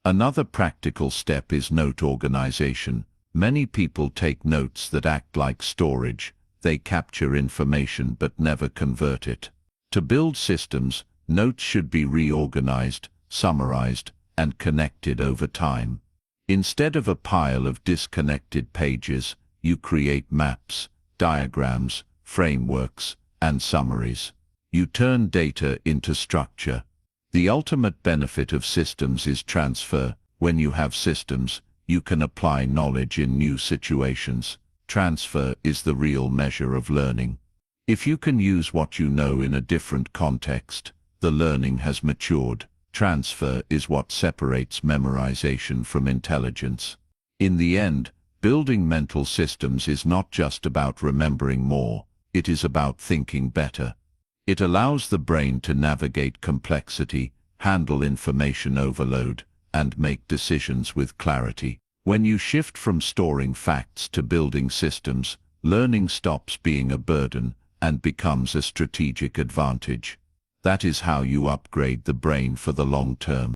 Another practical step is note organization. Many people take notes that act like storage. They capture information but never convert it. To build systems, notes should be reorganized, summarized, and connected over time. Instead of a pile of disconnected pages, you create maps, diagrams, frameworks, and summaries. You turn data into structure. The ultimate benefit of systems is transfer. When you have systems, you can apply knowledge in new situations. Transfer is the real measure of learning. If you can use what you know in a different context, the learning has matured. Transfer is what separates memorization from intelligence. In the end, building mental systems is not just about remembering more, it is about thinking better. It allows the brain to navigate complexity, handle information overload, and make decisions with clarity. When you shift from storing facts to building systems, learning stops being a burden and becomes a strategic advantage. That is how you upgrade the brain for the long term.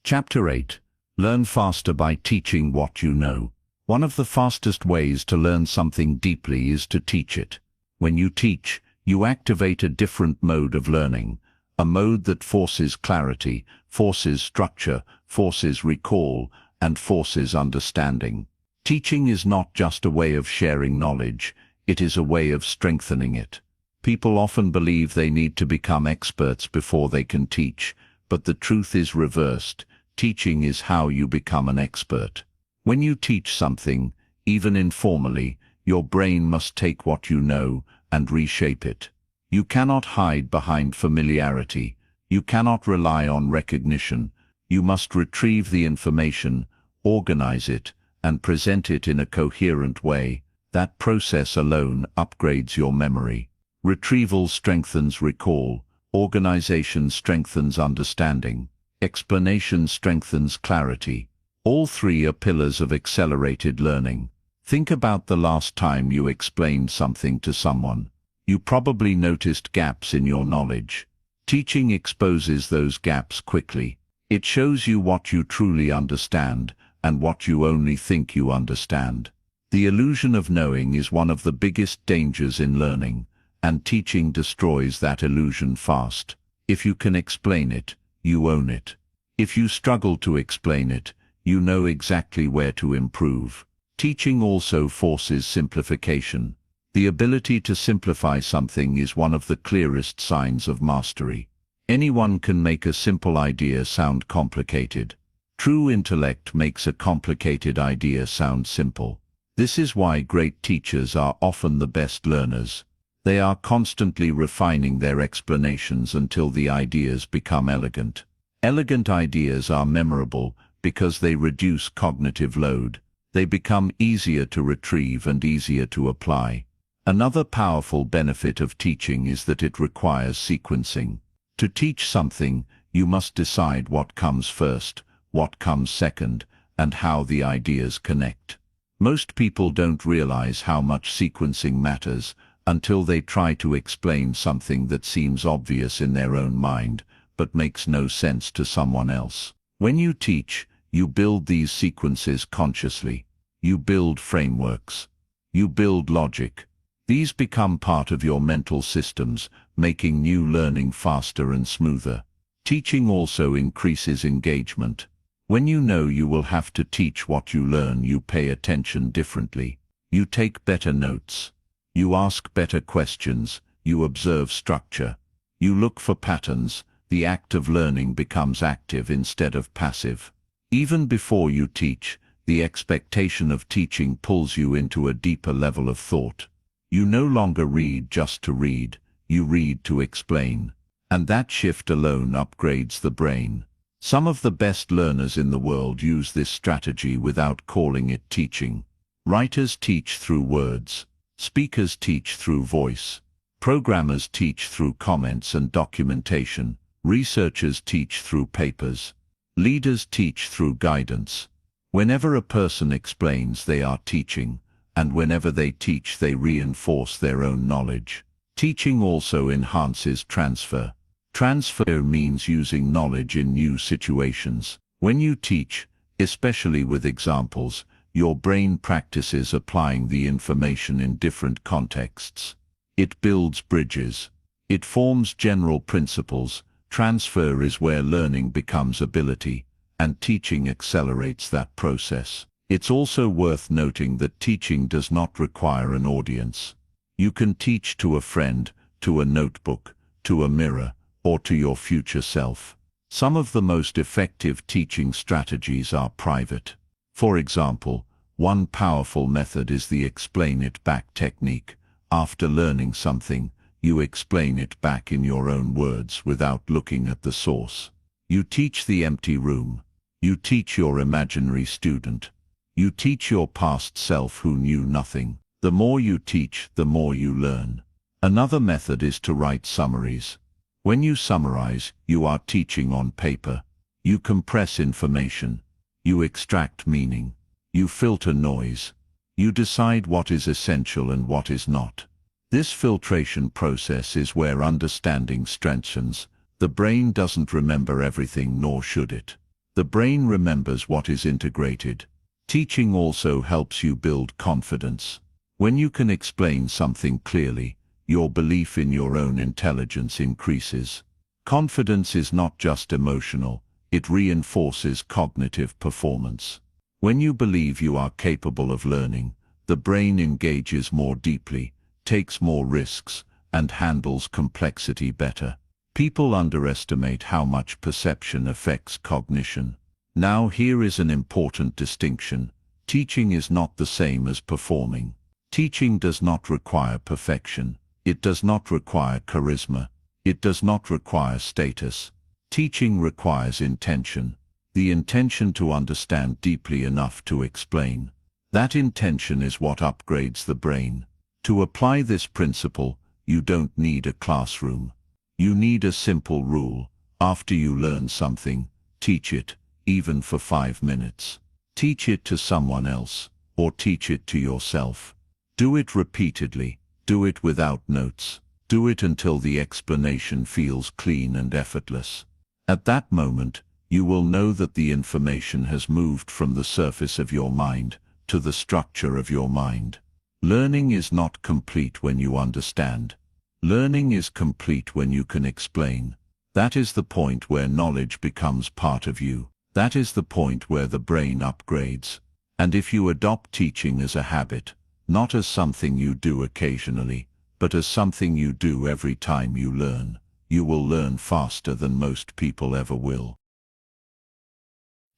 Chapter 8. Learn faster by teaching what you know. One of the fastest ways to learn something deeply is to teach it. When you teach, you activate a different mode of learning, a mode that forces clarity, forces structure, forces recall, and forces understanding. Teaching is not just a way of sharing knowledge, it is a way of strengthening it. People often believe they need to become experts before they can teach, but the truth is reversed. Teaching is how you become an expert. When you teach something, even informally, your brain must take what you know and reshape it. You cannot hide behind familiarity. You cannot rely on recognition. You must retrieve the information, organize it, and present it in a coherent way. That process alone upgrades your memory. Retrieval strengthens recall. Organization strengthens understanding. Explanation strengthens clarity. All three are pillars of accelerated learning. Think about the last time you explained something to someone. You probably noticed gaps in your knowledge. Teaching exposes those gaps quickly. It shows you what you truly understand and what you only think you understand. The illusion of knowing is one of the biggest dangers in learning, and teaching destroys that illusion fast. If you can explain it, you own it. If you struggle to explain it, you know exactly where to improve. Teaching also forces simplification. The ability to simplify something is one of the clearest signs of mastery. Anyone can make a simple idea sound complicated. True intellect makes a complicated idea sound simple. This is why great teachers are often the best learners. They are constantly refining their explanations until the ideas become elegant. Elegant ideas are memorable because they reduce cognitive load. They become easier to retrieve and easier to apply. Another powerful benefit of teaching is that it requires sequencing. To teach something, you must decide what comes first, what comes second, and how the ideas connect. Most people don't realize how much sequencing matters until they try to explain something that seems obvious in their own mind, but makes no sense to someone else. When you teach, you build these sequences consciously. You build frameworks. You build logic. These become part of your mental systems, making new learning faster and smoother. Teaching also increases engagement. When you know you will have to teach what you learn, you pay attention differently. You take better notes. You ask better questions. You observe structure. You look for patterns. The act of learning becomes active instead of passive. Even before you teach, the expectation of teaching pulls you into a deeper level of thought. You no longer read just to read. You read to explain. And that shift alone upgrades the brain. Some of the best learners in the world use this strategy without calling it teaching. Writers teach through words. Speakers teach through voice. Programmers teach through comments and documentation. Researchers teach through papers. Leaders teach through guidance. Whenever a person explains, they are teaching, and whenever they teach, they reinforce their own knowledge. Teaching also enhances transfer. Transfer means using knowledge in new situations. When you teach, especially with examples, your brain practices applying the information in different contexts. It builds bridges. It forms general principles. Transfer is where learning becomes ability, and teaching accelerates that process. It's also worth noting that teaching does not require an audience. You can teach to a friend, to a notebook, to a mirror, or to your future self. Some of the most effective teaching strategies are private. For example, one powerful method is the explain it back technique. After learning something, you explain it back in your own words without looking at the source. You teach the empty room. You teach your imaginary student. You teach your past self who knew nothing. The more you teach, the more you learn. Another method is to write summaries. When you summarize, you are teaching on paper. You compress information. You extract meaning. You filter noise. You decide what is essential and what is not. This filtration process is where understanding strengthens. The brain doesn't remember everything, nor should it. The brain remembers what is integrated. Teaching also helps you build confidence. When you can explain something clearly, your belief in your own intelligence increases. Confidence is not just emotional, it reinforces cognitive performance. When you believe you are capable of learning, the brain engages more deeply, takes more risks, and handles complexity better. People underestimate how much perception affects cognition. Now here is an important distinction. Teaching is not the same as performing. Teaching does not require perfection. It does not require charisma. It does not require status. Teaching requires intention. The intention to understand deeply enough to explain. That intention is what upgrades the brain. To apply this principle, you don't need a classroom. You need a simple rule. After you learn something, teach it, even for 5 minutes. Teach it to someone else, or teach it to yourself. Do it repeatedly. Do it without notes. Do it until the explanation feels clean and effortless. At that moment, you will know that the information has moved from the surface of your mind to the structure of your mind. Learning is not complete when you understand. Learning is complete when you can explain. That is the point where knowledge becomes part of you. That is the point where the brain upgrades. And if you adopt teaching as a habit, not as something you do occasionally, but as something you do every time you learn, you will learn faster than most people ever will.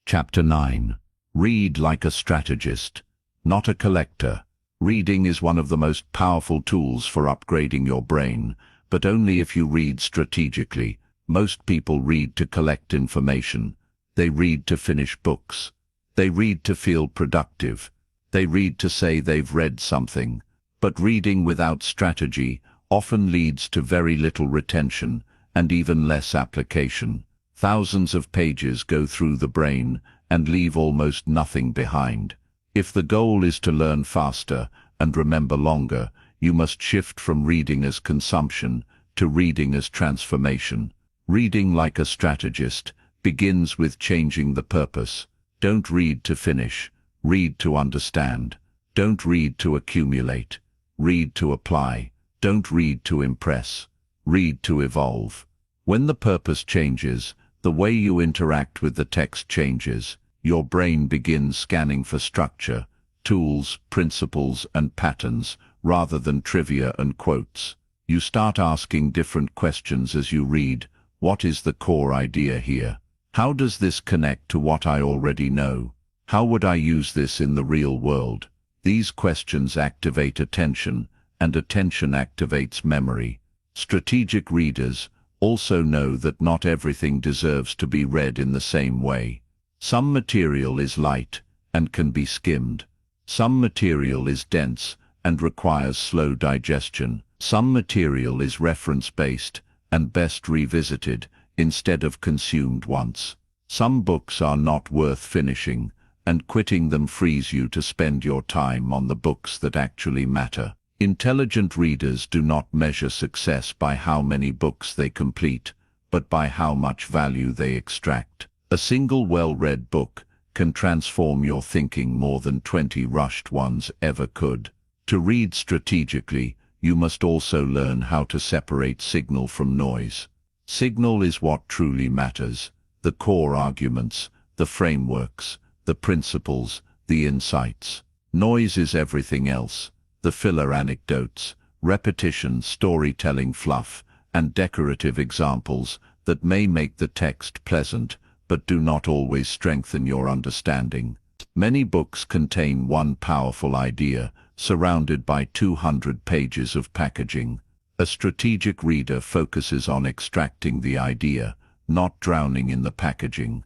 Chapter 9. Read like a strategist, not a collector. Reading is one of the most powerful tools for upgrading your brain, but only if you read strategically. Most people read to collect information. They read to finish books. They read to feel productive. They read to say they've read something. But reading without strategy often leads to very little retention and even less application. Thousands of pages go through the brain and leave almost nothing behind. If the goal is to learn faster and remember longer, you must shift from reading as consumption to reading as transformation. Reading like a strategist begins with changing the purpose. Don't read to finish. Read to understand. Don't read to accumulate. Read to apply. Don't read to impress. Read to evolve. When the purpose changes, The way you interact with the text changes. Your brain begins scanning for structure, tools, principles, and patterns, rather than trivia and quotes. You start asking different questions as you read. What is the core idea here? How does this connect to what I already know? How would I use this in the real world? These questions activate attention, and attention activates memory. Strategic readers also know that not everything deserves to be read in the same way. Some material is light and can be skimmed. Some material is dense and requires slow digestion. Some material is reference-based and best revisited instead of consumed once. Some books are not worth finishing, and quitting them frees you to spend your time on the books that actually matter. Intelligent readers do not measure success by how many books they complete, but by how much value they extract. A single well-read book can transform your thinking more than 20 rushed ones ever could. To read strategically, you must also learn how to separate signal from noise. Signal is what truly matters: the core arguments, the frameworks, the principles, the insights. Noise is everything else: the filler anecdotes, repetition, storytelling fluff, and decorative examples that may make the text pleasant, but do not always strengthen your understanding. Many books contain one powerful idea, surrounded by 200 pages of packaging. A strategic reader focuses on extracting the idea, not drowning in the packaging.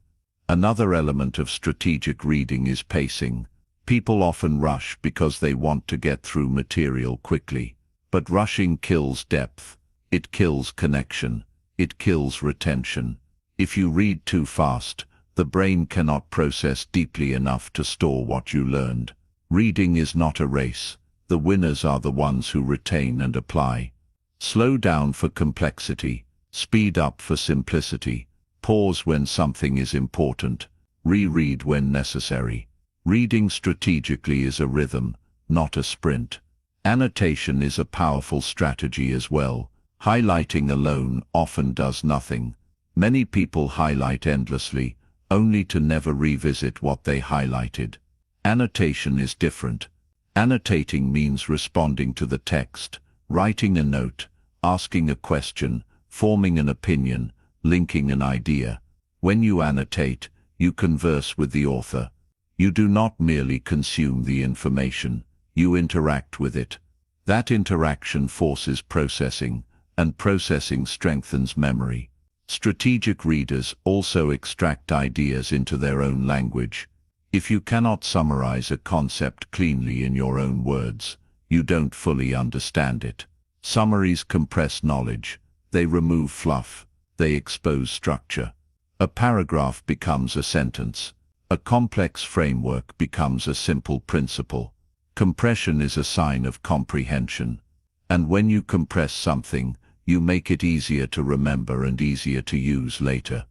Another element of strategic reading is pacing. People often rush because they want to get through material quickly. But rushing kills depth. It kills connection. It kills retention. If you read too fast, the brain cannot process deeply enough to store what you learned. Reading is not a race. The winners are the ones who retain and apply. Slow down for complexity. Speed up for simplicity. Pause when something is important. Reread when necessary. Reading strategically is a rhythm, not a sprint. Annotation is a powerful strategy as well. Highlighting alone often does nothing. Many people highlight endlessly, only to never revisit what they highlighted. Annotation is different. Annotating means responding to the text, writing a note, asking a question, forming an opinion, linking an idea. When you annotate, you converse with the author. You do not merely consume the information, you interact with it. That interaction forces processing, and processing strengthens memory. Strategic readers also extract ideas into their own language. If you cannot summarize a concept cleanly in your own words, you don't fully understand it. Summaries compress knowledge. They remove fluff. They expose structure. A paragraph becomes a sentence. A complex framework becomes a simple principle. Compression is a sign of comprehension. And when you compress something, you make it easier to remember and easier to use later.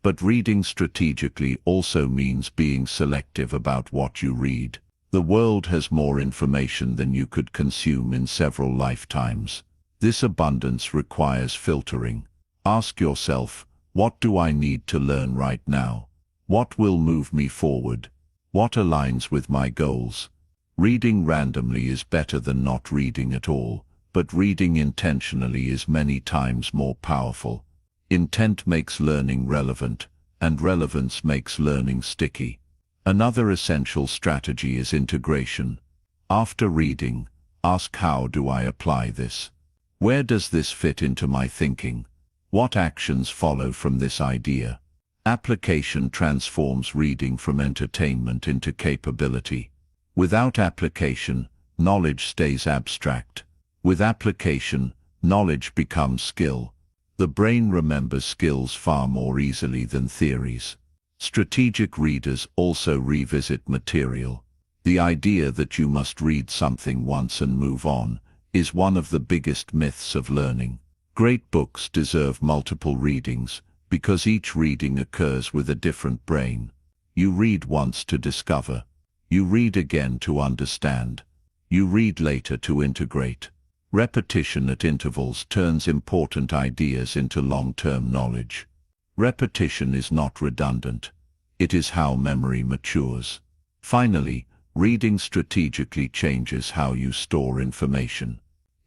But reading strategically also means being selective about what you read. The world has more information than you could consume in several lifetimes. This abundance requires filtering. Ask yourself, what do I need to learn right now? What will move me forward? What aligns with my goals? Reading randomly is better than not reading at all, but reading intentionally is many times more powerful. Intent makes learning relevant, and relevance makes learning sticky. Another essential strategy is integration. After reading, ask, how do I apply this? Where does this fit into my thinking? What actions follow from this idea? Application transforms reading from entertainment into capability. Without application, knowledge stays abstract. With application, knowledge becomes skill. The brain remembers skills far more easily than theories. Strategic readers also revisit material. The idea that you must read something once and move on is one of the biggest myths of learning. Great books deserve multiple readings because each reading occurs with a different brain. You read once to discover. You read again to understand. You read later to integrate. Repetition at intervals turns important ideas into long-term knowledge. Repetition is not redundant. It is how memory matures. Finally, reading strategically changes how you store information.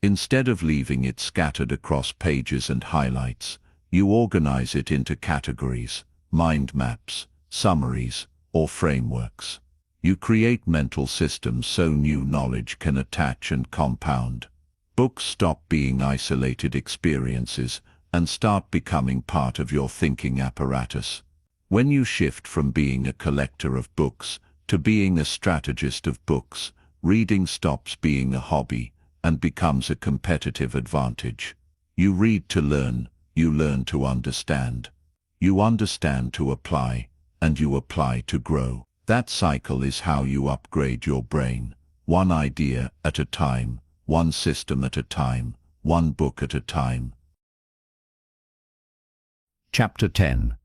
Instead of leaving it scattered across pages and highlights, you organize it into categories, mind maps, summaries, or frameworks. You create mental systems so new knowledge can attach and compound. Books stop being isolated experiences and start becoming part of your thinking apparatus. When you shift from being a collector of books to being a strategist of books, reading stops being a hobby and becomes a competitive advantage. You read to learn, you learn to understand. You understand to apply, and you apply to grow. That cycle is how you upgrade your brain, one idea at a time, one system at a time, one book at a time. Chapter 10.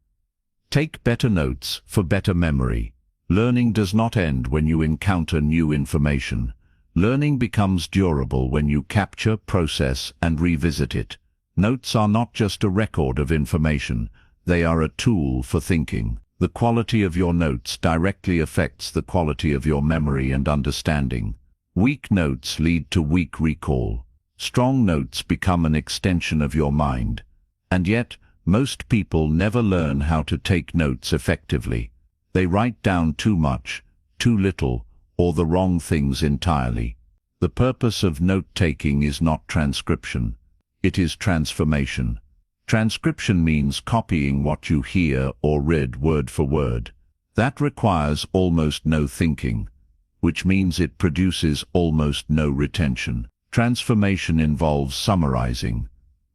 Take better notes for better memory. Learning does not end when you encounter new information. Learning becomes durable when you capture, process, and revisit it. Notes are not just a record of information, they are a tool for thinking. The quality of your notes directly affects the quality of your memory and understanding. Weak notes lead to weak recall. Strong notes become an extension of your mind. And yet, most people never learn how to take notes effectively. They write down too much, too little, or the wrong things entirely. The purpose of note-taking is not transcription. It is transformation. Transcription means copying what you hear or read word for word. That requires almost no thinking, which means it produces almost no retention. Transformation involves summarizing,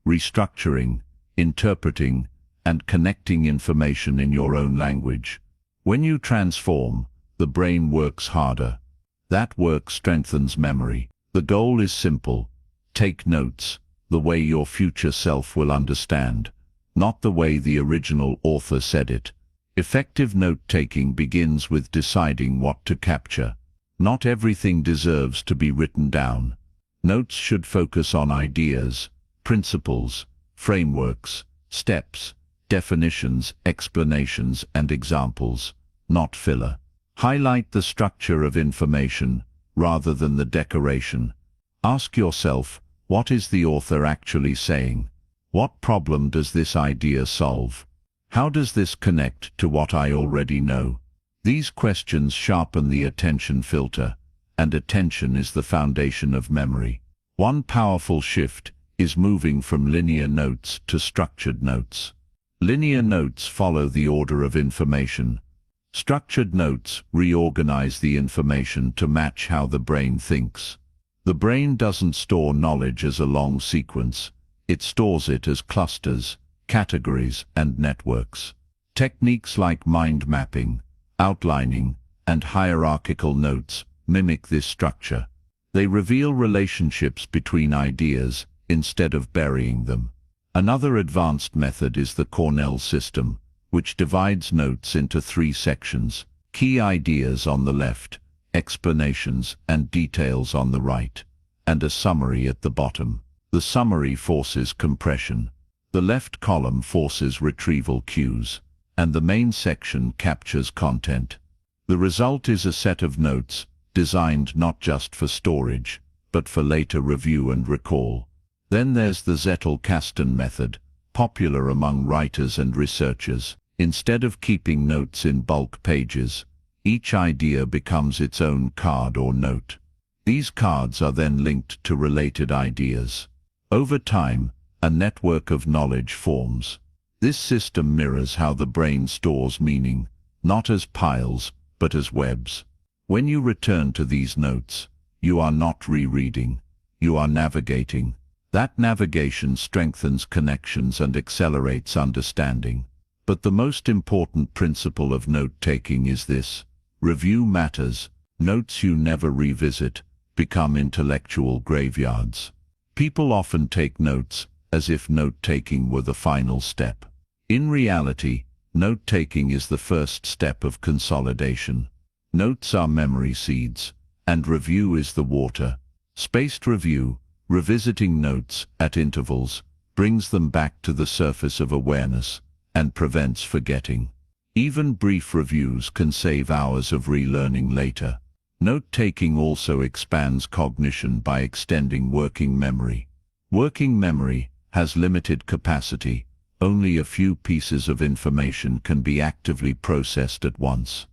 restructuring, interpreting, and connecting information in your own language. When you transform, the brain works harder. That work strengthens memory. The goal is simple. Take notes, the way your future self will understand, not the way the original author said it. Effective note-taking begins with deciding what to capture. Not everything deserves to be written down. Notes should focus on ideas, principles, frameworks, steps, definitions, explanations, and examples, not filler. Highlight the structure of information rather than the decoration. Ask yourself, what is the author actually saying? What problem does this idea solve? How does this connect to what I already know? These questions sharpen the attention filter, and attention is the foundation of memory. One powerful shift is moving from linear notes to structured notes. Linear notes follow the order of information. Structured notes reorganize the information to match how the brain thinks. The brain doesn't store knowledge as a long sequence. It stores it as clusters, categories, and networks. Techniques like mind mapping, outlining, and hierarchical notes mimic this structure. They reveal relationships between ideas instead of burying them. Another advanced method is the Cornell system, which divides notes into 3 sections: key ideas on the left, explanations and details on the right, and a summary at the bottom. The summary forces compression. The left column forces retrieval cues, and the main section captures content. The result is a set of notes designed not just for storage, but for later review and recall. Then there's the Zettel-Kasten method, popular among writers and researchers. Instead of keeping notes in bulk pages, each idea becomes its own card or note. These cards are then linked to related ideas. Over time, a network of knowledge forms. This system mirrors how the brain stores meaning, not as piles, but as webs. When you return to these notes, you are not rereading, you are navigating. That navigation strengthens connections and accelerates understanding. But the most important principle of note-taking is this: review matters. Notes you never revisit become intellectual graveyards. People often take notes as if note-taking were the final step. In reality, note-taking is the first step of consolidation. Notes are memory seeds, and review is the water. Spaced review, revisiting notes at intervals, brings them back to the surface of awareness, and prevents forgetting. Even brief reviews can save hours of relearning later. Note-taking also expands cognition by extending working memory. Working memory has limited capacity. Only a few pieces of information can be actively processed at once.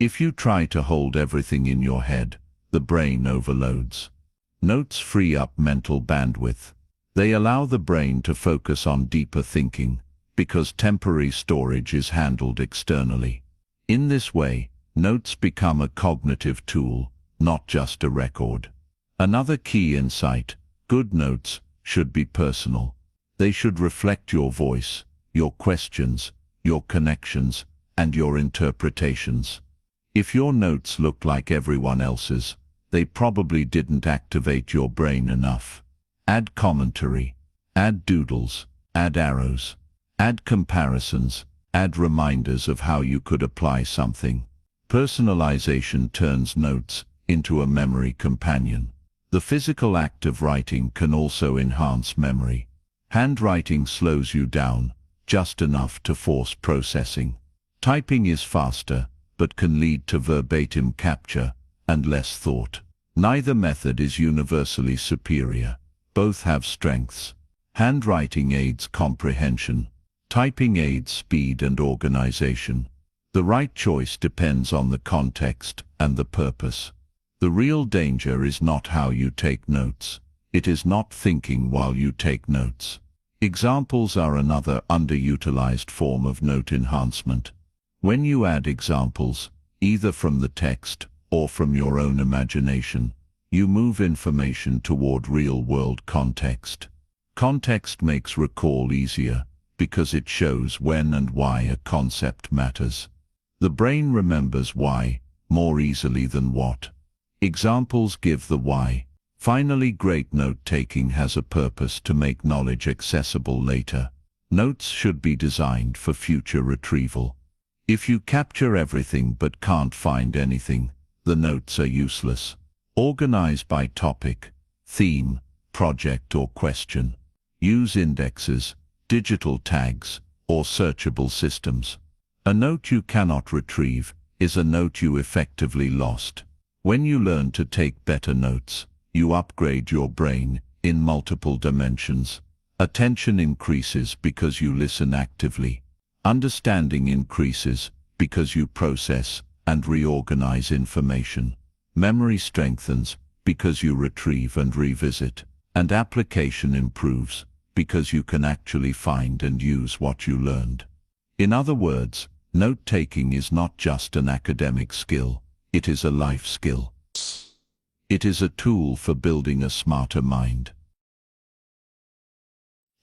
If you try to hold everything in your head, the brain overloads. Notes free up mental bandwidth. They allow the brain to focus on deeper thinking, because temporary storage is handled externally. In this way, notes become a cognitive tool, not just a record. Another key insight: good notes should be personal. They should reflect your voice, your questions, your connections, and your interpretations. If your notes look like everyone else's, they probably didn't activate your brain enough. Add commentary, add doodles, add arrows, add comparisons, add reminders of how you could apply something. Personalization turns notes into a memory companion. The physical act of writing can also enhance memory. Handwriting slows you down, just enough to force processing. Typing is faster, but can lead to verbatim capture and less thought. Neither method is universally superior. Both have strengths. Handwriting aids comprehension. Typing aids speed and organization. The right choice depends on the context and the purpose. The real danger is not how you take notes. It is not thinking while you take notes. Examples are another underutilized form of note enhancement. When you add examples, either from the text or from your own imagination, you move information toward real-world context. Context makes recall easier, because it shows when and why a concept matters. The brain remembers why more easily than what. Examples give the why. Finally, great note-taking has a purpose: to make knowledge accessible later. Notes should be designed for future retrieval. If you capture everything but can't find anything, the notes are useless. Organize by topic, theme, project or question. Use indexes, digital tags, or searchable systems. A note you cannot retrieve is a note you effectively lost. When you learn to take better notes, you upgrade your brain in multiple dimensions. Attention increases because you listen actively. Understanding increases because you process and reorganize information. Memory strengthens because you retrieve and revisit. And application improves because you can actually find and use what you learned. In other words, note-taking is not just an academic skill, it is a life skill. It is a tool for building a smarter mind.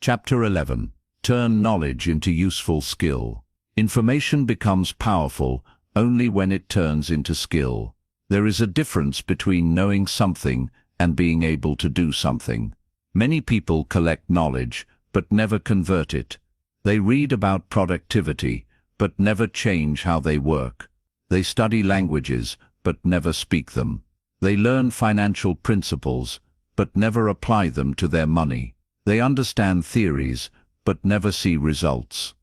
Chapter 11. Turn knowledge into useful skill. Information becomes powerful only when it turns into skill. There is a difference between knowing something and being able to do something. Many people collect knowledge, but never convert it. They read about productivity, but never change how they work. They study languages, but never speak them. They learn financial principles, but never apply them to their money. They understand theories, but never see results.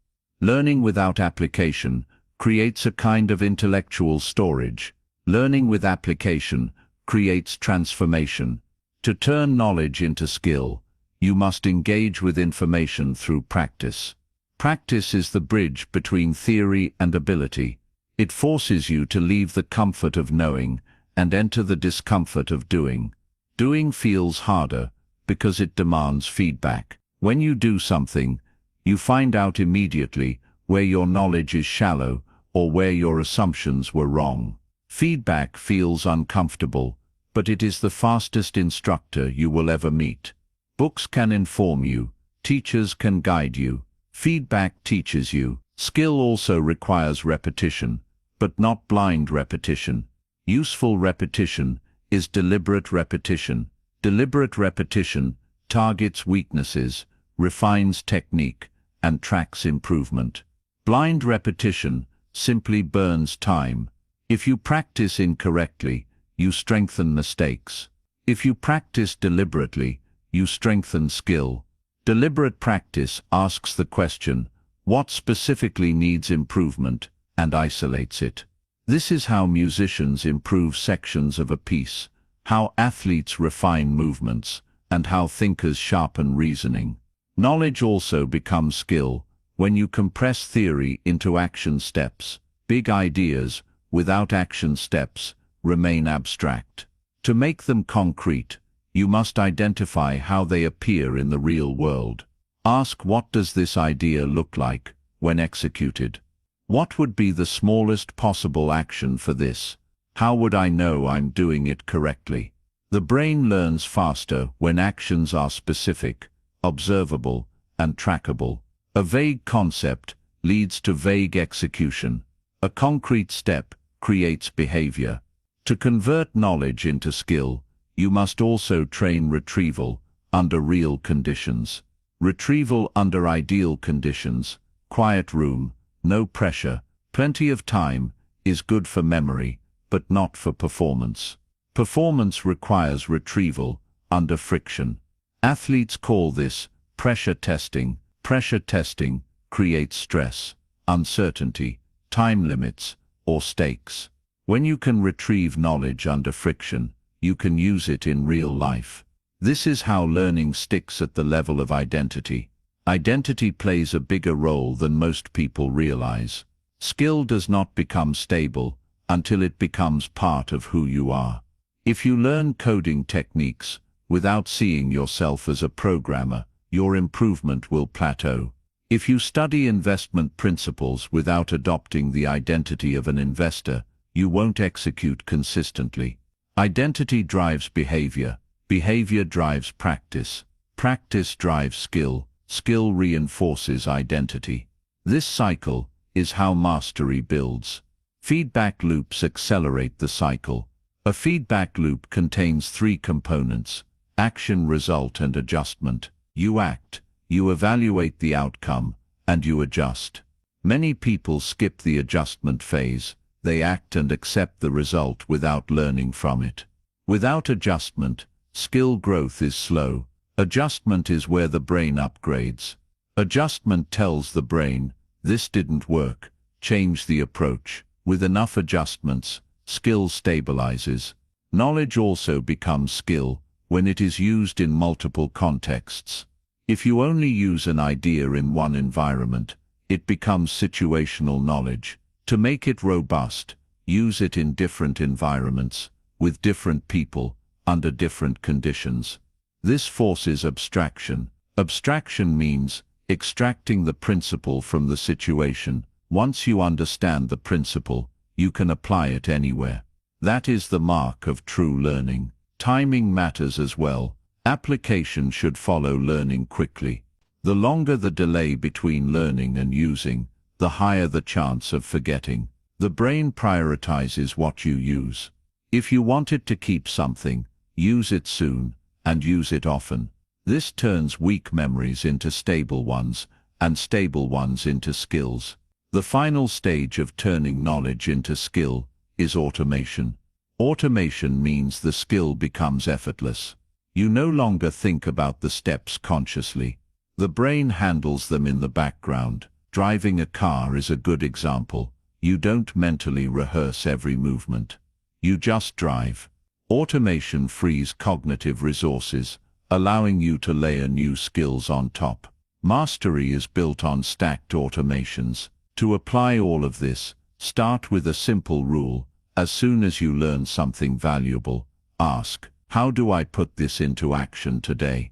Learning without application creates a kind of intellectual storage. Learning with application creates transformation. To turn knowledge into skill, you must engage with information through practice. Practice is the bridge between theory and ability. It forces you to leave the comfort of knowing and enter the discomfort of doing. Doing feels harder because it demands feedback. When you do something, you find out immediately where your knowledge is shallow or where your assumptions were wrong. Feedback feels uncomfortable, but it is the fastest instructor you will ever meet. Books can inform you, teachers can guide you, feedback teaches you. Skill also requires repetition, but not blind repetition. Useful repetition is deliberate repetition. Deliberate repetition targets weaknesses, refines technique, and tracks improvement. Blind repetition simply burns time. If you practice incorrectly, you strengthen mistakes. If you practice deliberately, you strengthen skill. Deliberate practice asks the question, what specifically needs improvement, and isolates it. This is how musicians improve sections of a piece, how athletes refine movements, and how thinkers sharpen reasoning. Knowledge also becomes skill when you compress theory into action steps. Big ideas, without action steps, remain abstract. To make them concrete, you must identify how they appear in the real world. Ask, what does this idea look like when executed? What would be the smallest possible action for this? How would I know I'm doing it correctly? The brain learns faster when actions are specific, observable, and trackable. A vague concept leads to vague execution. A concrete step creates behavior. To convert knowledge into skill, you must also train retrieval under real conditions. Retrieval under ideal conditions, quiet room, no pressure, plenty of time, is good for memory, but not for performance. Performance requires retrieval under friction. Athletes call this pressure testing. Pressure testing creates stress, uncertainty, time limits, or stakes. When you can retrieve knowledge under friction, you can use it in real life. This is how learning sticks at the level of identity. Identity plays a bigger role than most people realize. Skill does not become stable until it becomes part of who you are. If you learn coding techniques without seeing yourself as a programmer, your improvement will plateau. If you study investment principles without adopting the identity of an investor, you won't execute consistently. Identity drives behavior. Behavior drives practice. Practice drives skill. Skill reinforces identity. This cycle is how mastery builds. Feedback loops accelerate the cycle. A feedback loop contains three components: action, result, and adjustment. You act, you evaluate the outcome, and you adjust. Many people skip the adjustment phase. They act and accept the result without learning from it. Without adjustment, skill growth is slow. Adjustment is where the brain upgrades. Adjustment tells the brain, this didn't work, change the approach. With enough adjustments, skill stabilizes. Knowledge also becomes skill when it is used in multiple contexts. If you only use an idea in one environment, it becomes situational knowledge. To make it robust, use it in different environments, with different people, under different conditions. This forces abstraction. Abstraction means extracting the principle from the situation. Once you understand the principle, you can apply it anywhere. That is the mark of true learning. Timing matters as well. Application should follow learning quickly. The longer the delay between learning and using, the higher the chance of forgetting. The brain prioritizes what you use. If you want it to keep something, use it soon, and use it often. This turns weak memories into stable ones, and stable ones into skills. The final stage of turning knowledge into skill is automation. Automation means the skill becomes effortless. You no longer think about the steps consciously. The brain handles them in the background. Driving a car is a good example. You don't mentally rehearse every movement. You just drive. Automation frees cognitive resources, allowing you to layer new skills on top. Mastery is built on stacked automations. To apply all of this, start with a simple rule. As soon as you learn something valuable, ask, how do I put this into action today?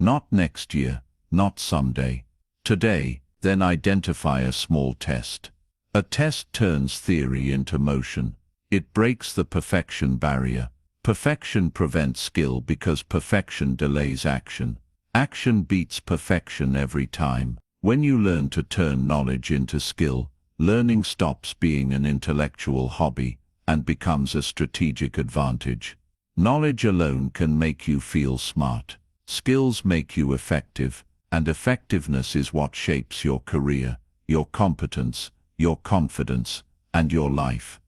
Not next year, not someday. Today. Then identify a small test. A test turns theory into motion. It breaks the perfection barrier. Perfection prevents skill because perfection delays action. Action beats perfection every time. When you learn to turn knowledge into skill, learning stops being an intellectual hobby and becomes a strategic advantage. Knowledge alone can make you feel smart. Skills make you effective, and effectiveness is what shapes your career, your competence, your confidence, and your life.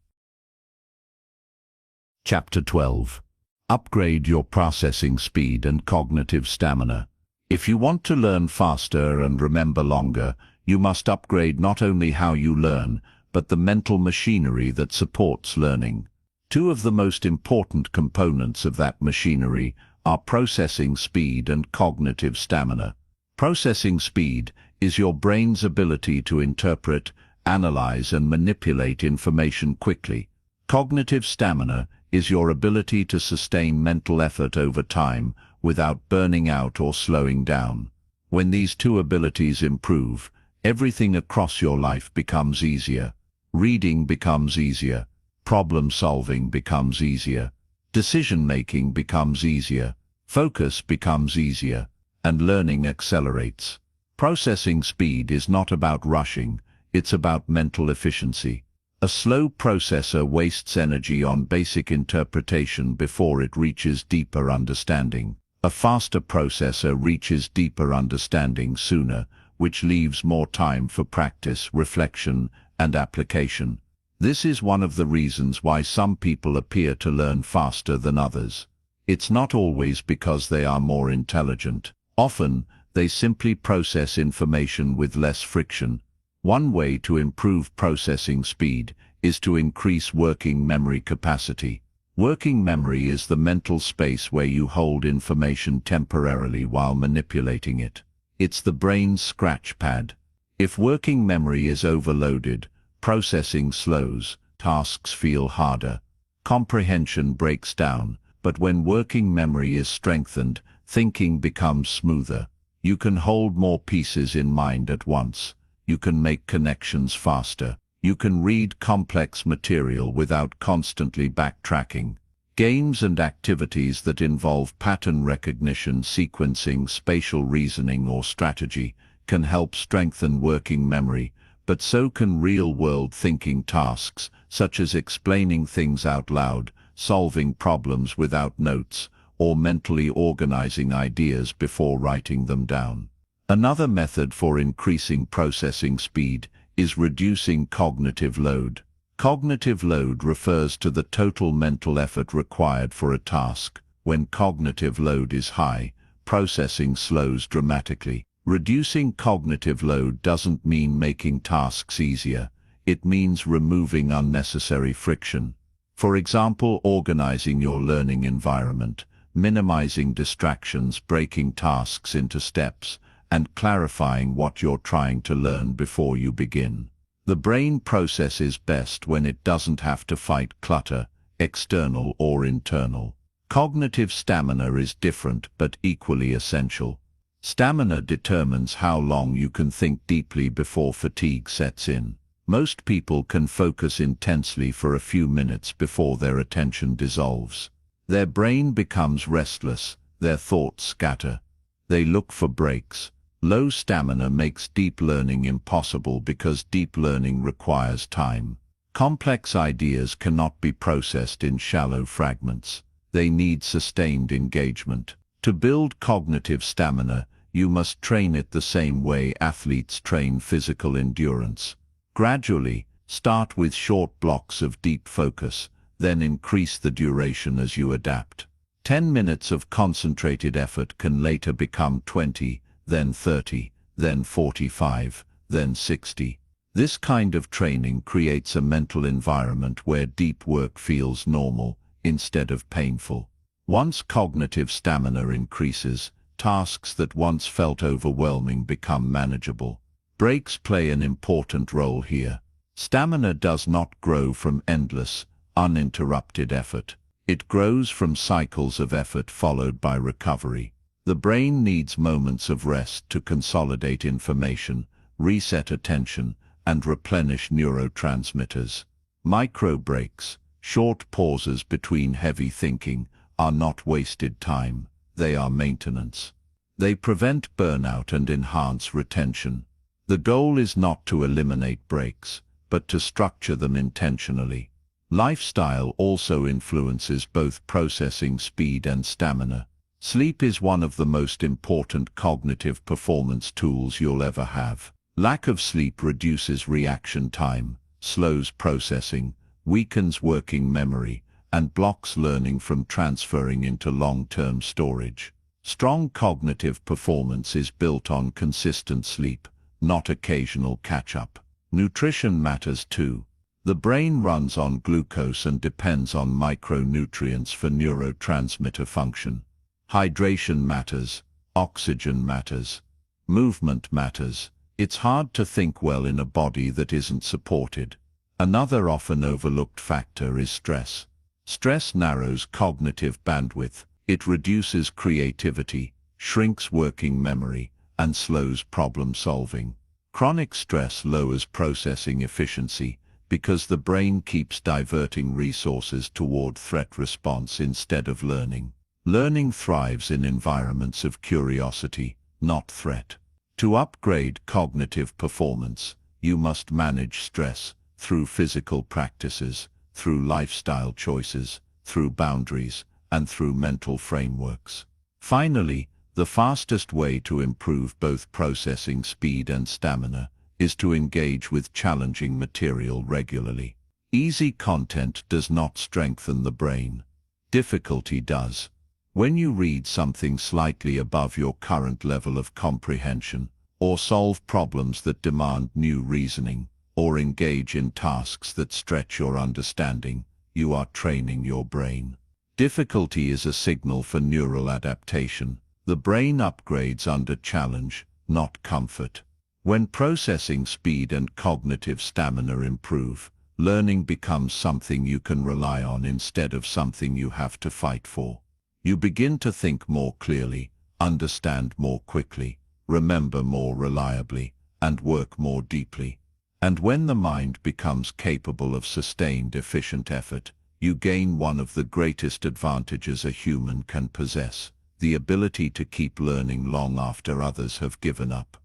Chapter 12. Upgrade your processing speed and cognitive stamina. If you want to learn faster and remember longer, You must upgrade not only how you learn, but the mental machinery that supports learning. Two of the most important components of that machinery are processing speed and cognitive stamina. Processing speed is your brain's ability to interpret, analyze, and manipulate information quickly. Cognitive stamina is your ability to sustain mental effort over time without burning out or slowing down. When these two abilities improve, everything across your life becomes easier. Reading becomes easier. Problem-solving becomes easier. Decision-making becomes easier. Focus becomes easier. And learning accelerates. Processing speed is not about rushing, it's about mental efficiency. A slow processor wastes energy on basic interpretation before it reaches deeper understanding. A faster processor reaches deeper understanding sooner, which leaves more time for practice, reflection, and application. This is one of the reasons why some people appear to learn faster than others. It's not always because they are more intelligent. Often, they simply process information with less friction. One way to improve processing speed is to increase working memory capacity. Working memory is the mental space where you hold information temporarily while manipulating it. It's the brain's scratch pad. If working memory is overloaded, processing slows, tasks feel harder, comprehension breaks down, but when working memory is strengthened, thinking becomes smoother. You can hold more pieces in mind at once. You can make connections faster. You can read complex material without constantly backtracking. Games and activities that involve pattern recognition, sequencing, spatial reasoning, or strategy can help strengthen working memory, but so can real-world thinking tasks, such as explaining things out loud, solving problems without notes, or mentally organizing ideas before writing them down. Another method for increasing processing speed is reducing cognitive load. Cognitive load refers to the total mental effort required for a task. When cognitive load is high, processing slows dramatically. Reducing cognitive load doesn't mean making tasks easier. It means removing unnecessary friction. For example, organizing your learning environment, minimizing distractions, breaking tasks into steps, and clarifying what you're trying to learn before you begin. The brain processes best when it doesn't have to fight clutter, external or internal. Cognitive stamina is different but equally essential. Stamina determines how long you can think deeply before fatigue sets in. Most people can focus intensely for a few minutes before their attention dissolves. Their brain becomes restless, their thoughts scatter. They look for breaks. Low stamina makes deep learning impossible because deep learning requires time. Complex ideas cannot be processed in shallow fragments. They need sustained engagement. To build cognitive stamina, you must train it the same way athletes train physical endurance. Gradually, start with short blocks of deep focus, then increase the duration as you adapt. 10 minutes of concentrated effort can later become 20, then 30, then 45, then 60. This kind of training creates a mental environment where deep work feels normal instead of painful. Once cognitive stamina increases, tasks that once felt overwhelming become manageable. Breaks play an important role here. Stamina does not grow from endless, uninterrupted effort. It grows from cycles of effort followed by recovery. The brain needs moments of rest to consolidate information, reset attention, and replenish neurotransmitters. Micro breaks, short pauses between heavy thinking, are not wasted time. They are maintenance. They prevent burnout and enhance retention. The goal is not to eliminate breaks, but to structure them intentionally. Lifestyle also influences both processing speed and stamina. Sleep is one of the most important cognitive performance tools you'll ever have. Lack of sleep reduces reaction time, slows processing, weakens working memory, and blocks learning from transferring into long-term storage. Strong cognitive performance is built on consistent sleep, not occasional catch-up. Nutrition matters too. The brain runs on glucose and depends on micronutrients for neurotransmitter function. Hydration matters, oxygen matters, movement matters. It's hard to think well in a body that isn't supported. Another often overlooked factor is stress. Stress narrows cognitive bandwidth. It reduces creativity, shrinks working memory, and slows problem solving. Chronic stress lowers processing efficiency because the brain keeps diverting resources toward threat response instead of learning. Learning thrives in environments of curiosity, not threat. To upgrade cognitive performance, you must manage stress through physical practices, through lifestyle choices, through boundaries, and through mental frameworks. Finally, the fastest way to improve both processing speed and stamina is to engage with challenging material regularly. Easy content does not strengthen the brain. Difficulty does. When you read something slightly above your current level of comprehension, or solve problems that demand new reasoning, or engage in tasks that stretch your understanding, you are training your brain. Difficulty is a signal for neural adaptation. The brain upgrades under challenge, not comfort. When processing speed and cognitive stamina improve, learning becomes something you can rely on instead of something you have to fight for. You begin to think more clearly, understand more quickly, remember more reliably, and work more deeply. And when the mind becomes capable of sustained, efficient effort, you gain one of the greatest advantages a human can possess: the ability to keep learning long after others have given up.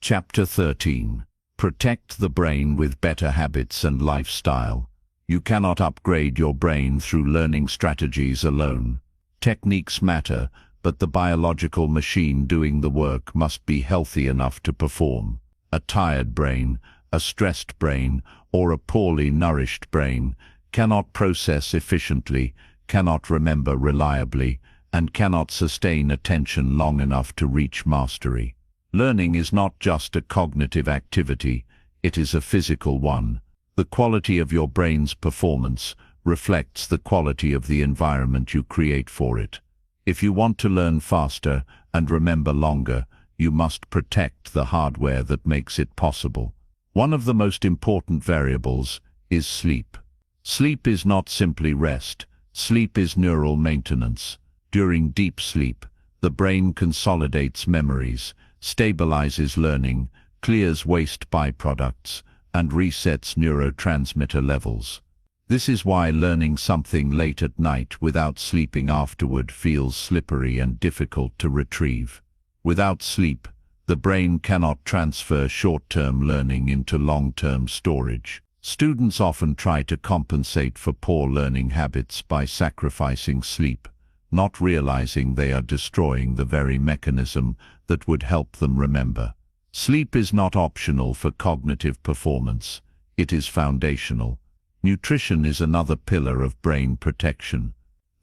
Chapter 13. Protect the brain with better habits and lifestyle. You cannot upgrade your brain through learning strategies alone. Techniques matter, but the biological machine doing the work must be healthy enough to perform. A tired brain, a stressed brain, or a poorly nourished brain cannot process efficiently, cannot remember reliably, and cannot sustain attention long enough to reach mastery. Learning is not just a cognitive activity, it is a physical one. The quality of your brain's performance reflects the quality of the environment you create for it. If you want to learn faster and remember longer, you must protect the hardware that makes it possible. One of the most important variables is sleep. Sleep is not simply rest. Sleep is neural maintenance. During deep sleep, the brain consolidates memories, stabilizes learning, clears waste byproducts, and resets neurotransmitter levels. This is why learning something late at night without sleeping afterward feels slippery and difficult to retrieve. Without sleep, the brain cannot transfer short-term learning into long-term storage. Students often try to compensate for poor learning habits by sacrificing sleep, not realizing they are destroying the very mechanism that would help them remember. Sleep is not optional for cognitive performance, it is foundational. Nutrition is another pillar of brain protection.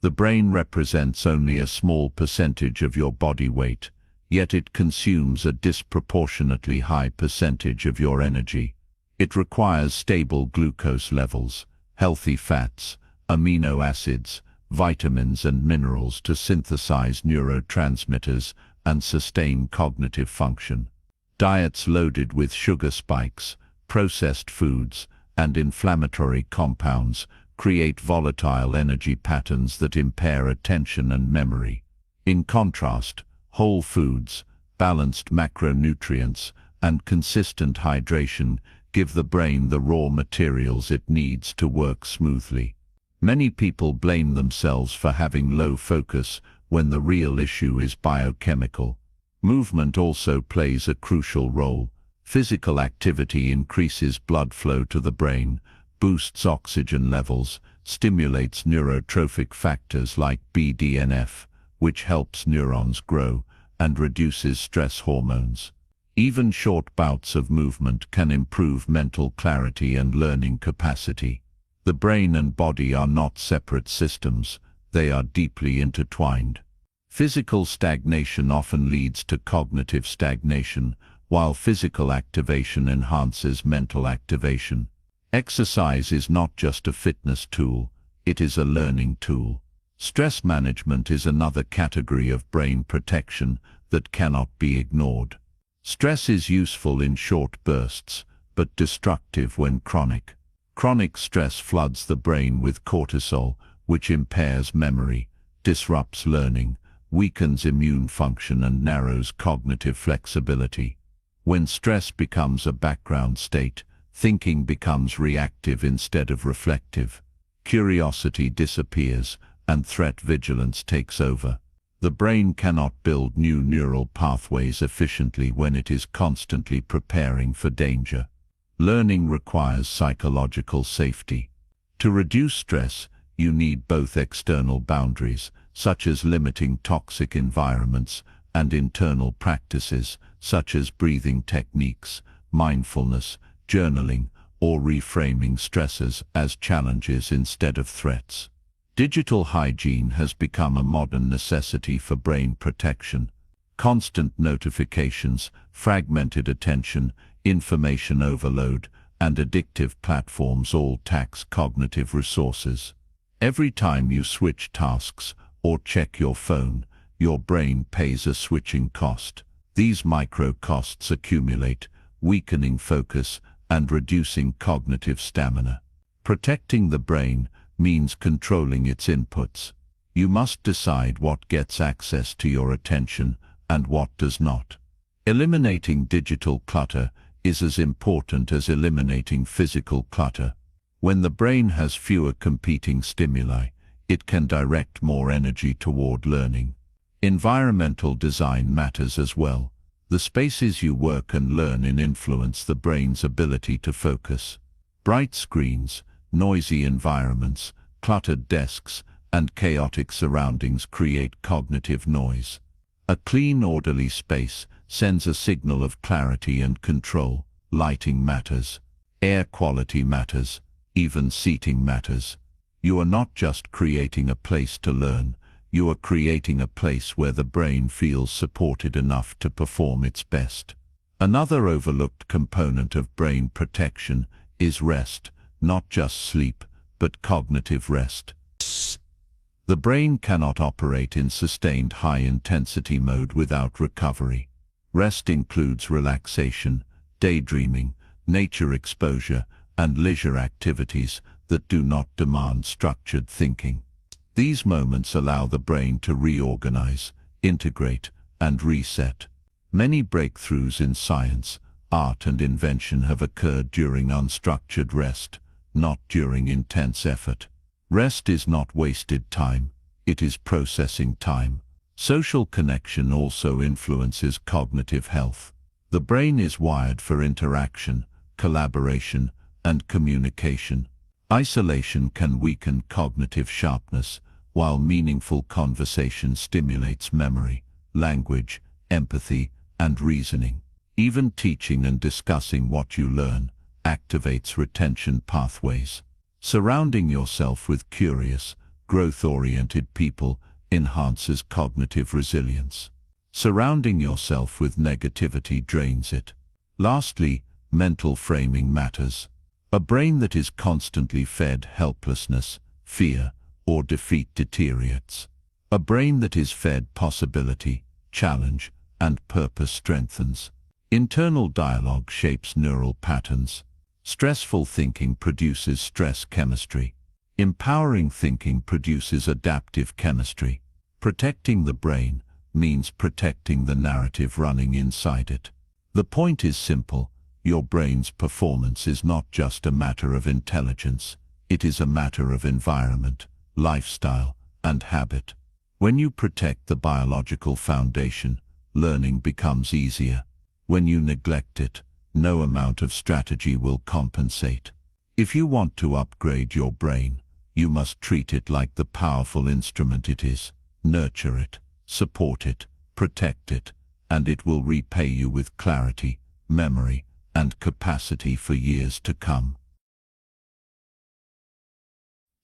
The brain represents only a small percentage of your body weight, yet it consumes a disproportionately high percentage of your energy. It requires stable glucose levels, healthy fats, amino acids, vitamins and minerals to synthesize neurotransmitters and sustain cognitive function. Diets loaded with sugar spikes, processed foods, and inflammatory compounds create volatile energy patterns that impair attention and memory. In contrast, whole foods, balanced macronutrients, and consistent hydration give the brain the raw materials it needs to work smoothly. Many people blame themselves for having low focus when the real issue is biochemical. Movement also plays a crucial role. Physical activity increases blood flow to the brain, boosts oxygen levels, stimulates neurotrophic factors like BDNF, which helps neurons grow, and reduces stress hormones. Even short bouts of movement can improve mental clarity and learning capacity. The brain and body are not separate systems, they are deeply intertwined. Physical stagnation often leads to cognitive stagnation, while physical activation enhances mental activation. Exercise is not just a fitness tool, it is a learning tool. Stress management is another category of brain protection that cannot be ignored. Stress is useful in short bursts, but destructive when chronic. Chronic stress floods the brain with cortisol, which impairs memory, disrupts learning, weakens immune function and narrows cognitive flexibility. When stress becomes a background state, thinking becomes reactive instead of reflective. Curiosity disappears, and threat vigilance takes over. The brain cannot build new neural pathways efficiently when it is constantly preparing for danger. Learning requires psychological safety. To reduce stress, you need both external boundaries, such as limiting toxic environments, and internal practices, such as breathing techniques, mindfulness, journaling, or reframing stresses as challenges instead of threats. Digital hygiene has become a modern necessity for brain protection. Constant notifications, fragmented attention, information overload, and addictive platforms all tax cognitive resources. Every time you switch tasks or check your phone, your brain pays a switching cost. These micro costs accumulate, weakening focus and reducing cognitive stamina. Protecting the brain means controlling its inputs. You must decide what gets access to your attention and what does not. Eliminating digital clutter is as important as eliminating physical clutter. When the brain has fewer competing stimuli, it can direct more energy toward learning. Environmental design matters as well. The spaces you work and learn in influence the brain's ability to focus. Bright screens, noisy environments, cluttered desks, and chaotic surroundings create cognitive noise. A clean, orderly space sends a signal of clarity and control. Lighting matters. Air quality matters. Even seating matters. You are not just creating a place to learn, you are creating a place where the brain feels supported enough to perform its best. Another overlooked component of brain protection is rest, not just sleep, but cognitive rest. The brain cannot operate in sustained high-intensity mode without recovery. Rest includes relaxation, daydreaming, nature exposure, and leisure activities that do not demand structured thinking. These moments allow the brain to reorganize, integrate, and reset. Many breakthroughs in science, art, and invention have occurred during unstructured rest, not during intense effort. Rest is not wasted time, it is processing time. Social connection also influences cognitive health. The brain is wired for interaction, collaboration, and communication. Isolation can weaken cognitive sharpness, while meaningful conversation stimulates memory, language, empathy, and reasoning. Even teaching and discussing what you learn activates retention pathways. Surrounding yourself with curious, growth-oriented people enhances cognitive resilience. Surrounding yourself with negativity drains it. Lastly, mental framing matters. A brain that is constantly fed helplessness, fear, or defeat deteriorates. A brain that is fed possibility, challenge, and purpose strengthens. Internal dialogue shapes neural patterns. Stressful thinking produces stress chemistry. Empowering thinking produces adaptive chemistry. Protecting the brain means protecting the narrative running inside it. The point is simple. Your brain's performance is not just a matter of intelligence, it is a matter of environment, lifestyle, and habit. When you protect the biological foundation, learning becomes easier. When you neglect it, no amount of strategy will compensate. If you want to upgrade your brain, you must treat it like the powerful instrument it is. Nurture it, support it, protect it, and it will repay you with clarity, memory, and capacity for years to come.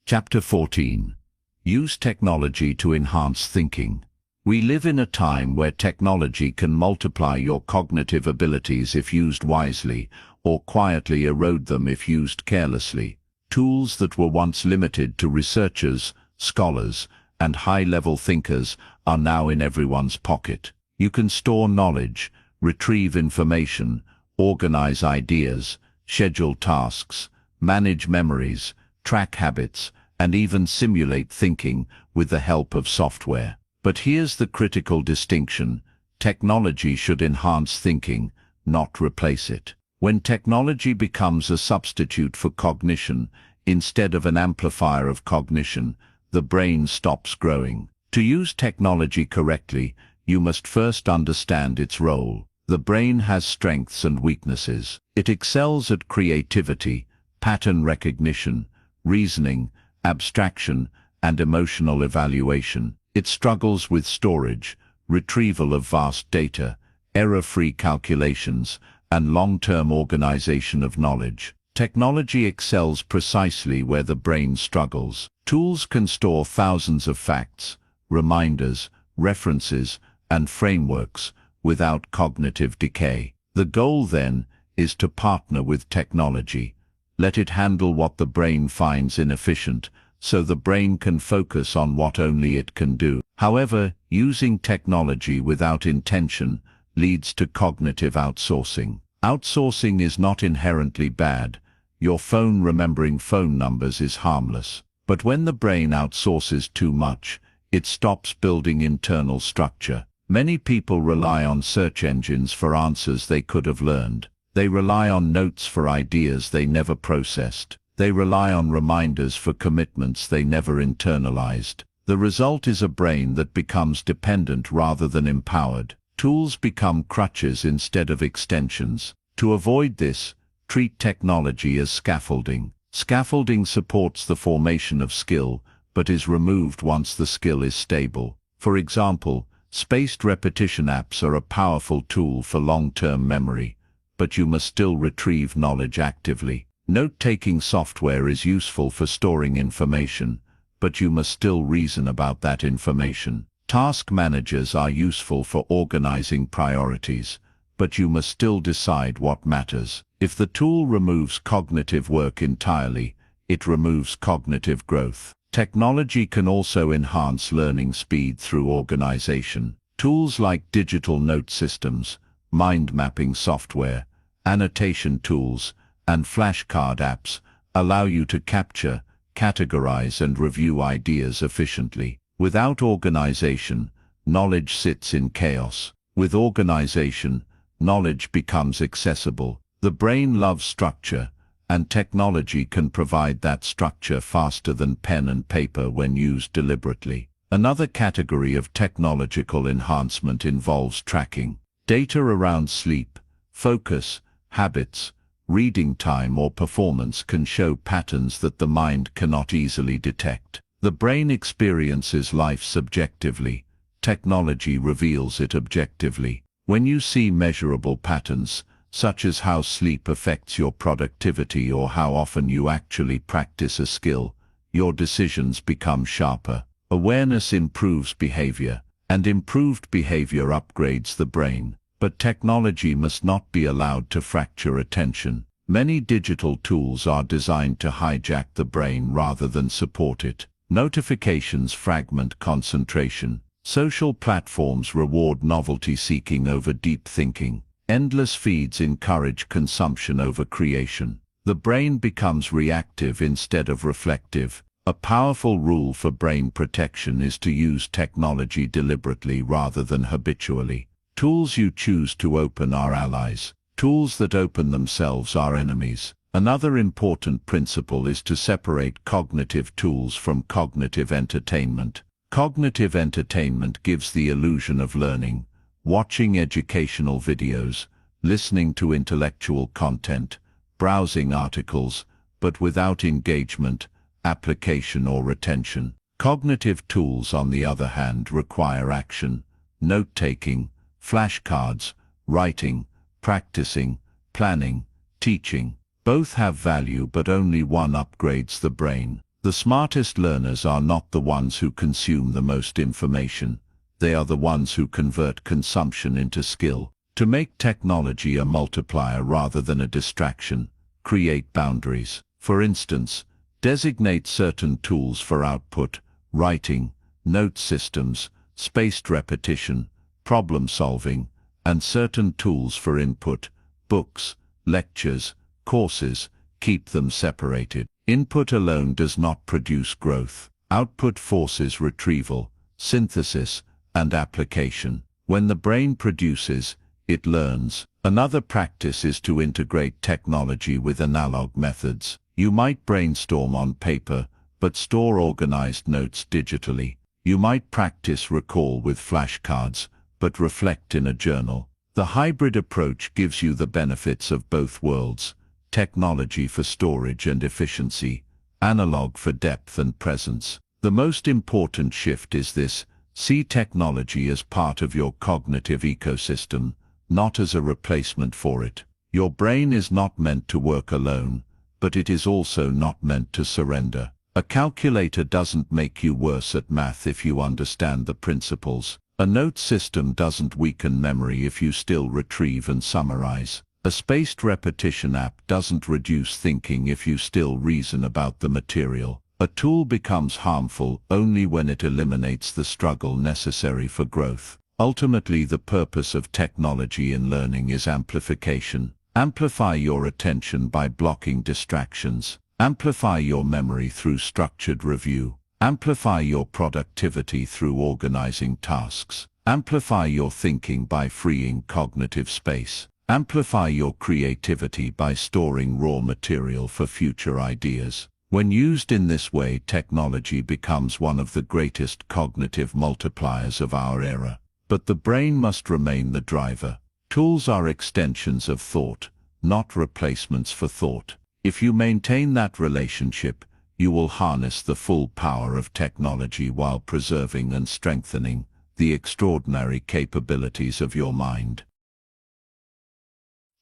Chapter 14. Use technology to enhance thinking. We live in a time where technology can multiply your cognitive abilities if used wisely, or quietly erode them if used carelessly. Tools that were once limited to researchers, scholars, and high-level thinkers are now in everyone's pocket. You can store knowledge, retrieve information, organize ideas, schedule tasks, manage memories, track habits, and even simulate thinking with the help of software. But here's the critical distinction: technology should enhance thinking, not replace it. When technology becomes a substitute for cognition, instead of an amplifier of cognition, the brain stops growing. To use technology correctly, you must first understand its role. The brain has strengths and weaknesses. It excels at creativity, pattern recognition, reasoning, abstraction, and emotional evaluation. It struggles with storage, retrieval of vast data, error-free calculations, and long-term organization of knowledge. Technology excels precisely where the brain struggles. Tools can store thousands of facts, reminders, references, and frameworks without cognitive decay. The goal, then, is to partner with technology. Let it handle what the brain finds inefficient, so the brain can focus on what only it can do. However, using technology without intention leads to cognitive outsourcing. Outsourcing is not inherently bad. Your phone remembering phone numbers is harmless. But when the brain outsources too much, it stops building internal structure. Many people rely on search engines for answers they could have learned. They rely on notes for ideas they never processed. They rely on reminders for commitments they never internalized. The result is a brain that becomes dependent rather than empowered. Tools become crutches instead of extensions. To avoid this, treat technology as scaffolding. Scaffolding supports the formation of skill, but is removed once the skill is stable. For example, spaced repetition apps are a powerful tool for long-term memory, but you must still retrieve knowledge actively. Note-taking software is useful for storing information, but you must still reason about that information. Task managers are useful for organizing priorities, but you must still decide what matters. If the tool removes cognitive work entirely, it removes cognitive growth. Technology can also enhance learning speed through organization. Tools like digital note systems, mind mapping software, annotation tools, and flashcard apps allow you to capture, categorize, and review ideas efficiently. Without organization, knowledge sits in chaos. With organization, knowledge becomes accessible. The brain loves structure, and technology can provide that structure faster than pen and paper when used deliberately. Another category of technological enhancement involves tracking. Data around sleep, focus, habits, reading time, or performance can show patterns that the mind cannot easily detect. The brain experiences life subjectively. Technology reveals it objectively. When you see measurable patterns, such as how sleep affects your productivity or how often you actually practice a skill, your decisions become sharper. Awareness improves behavior, and improved behavior upgrades the brain. But technology must not be allowed to fracture attention. Many digital tools are designed to hijack the brain rather than support it. Notifications fragment concentration. Social platforms reward novelty-seeking over deep thinking. Endless feeds encourage consumption over creation. The brain becomes reactive instead of reflective. A powerful rule for brain protection is to use technology deliberately rather than habitually. Tools you choose to open are allies. Tools that open themselves are enemies. Another important principle is to separate cognitive tools from cognitive entertainment. Cognitive entertainment gives the illusion of learning. Watching educational videos, listening to intellectual content, browsing articles, but without engagement, application, or retention. Cognitive tools, on the other hand, require action, note-taking, flashcards, writing, practicing, planning, teaching. Both have value, but only one upgrades the brain. The smartest learners are not the ones who consume the most information. They are the ones who convert consumption into skill. To make technology a multiplier rather than a distraction, create boundaries. For instance, designate certain tools for output, writing, note systems, spaced repetition, problem solving, and certain tools for input, books, lectures, courses. Keep them separated. Input alone does not produce growth. Output forces retrieval, synthesis, and application. When the brain produces, it learns. Another practice is to integrate technology with analog methods. You might brainstorm on paper, but store organized notes digitally. You might practice recall with flashcards, but reflect in a journal. The hybrid approach gives you the benefits of both worlds: technology for storage and efficiency, analog for depth and presence. The most important shift is this: see technology as part of your cognitive ecosystem, not as a replacement for it. Your brain is not meant to work alone, but it is also not meant to surrender. A calculator doesn't make you worse at math if you understand the principles. A note system doesn't weaken memory if you still retrieve and summarize. A spaced repetition app doesn't reduce thinking if you still reason about the material. A tool becomes harmful only when it eliminates the struggle necessary for growth. Ultimately, the purpose of technology in learning is amplification. Amplify your attention by blocking distractions. Amplify your memory through structured review. Amplify your productivity through organizing tasks. Amplify your thinking by freeing cognitive space. Amplify your creativity by storing raw material for future ideas. When used in this way, technology becomes one of the greatest cognitive multipliers of our era. But the brain must remain the driver. Tools are extensions of thought, not replacements for thought. If you maintain that relationship, you will harness the full power of technology while preserving and strengthening the extraordinary capabilities of your mind.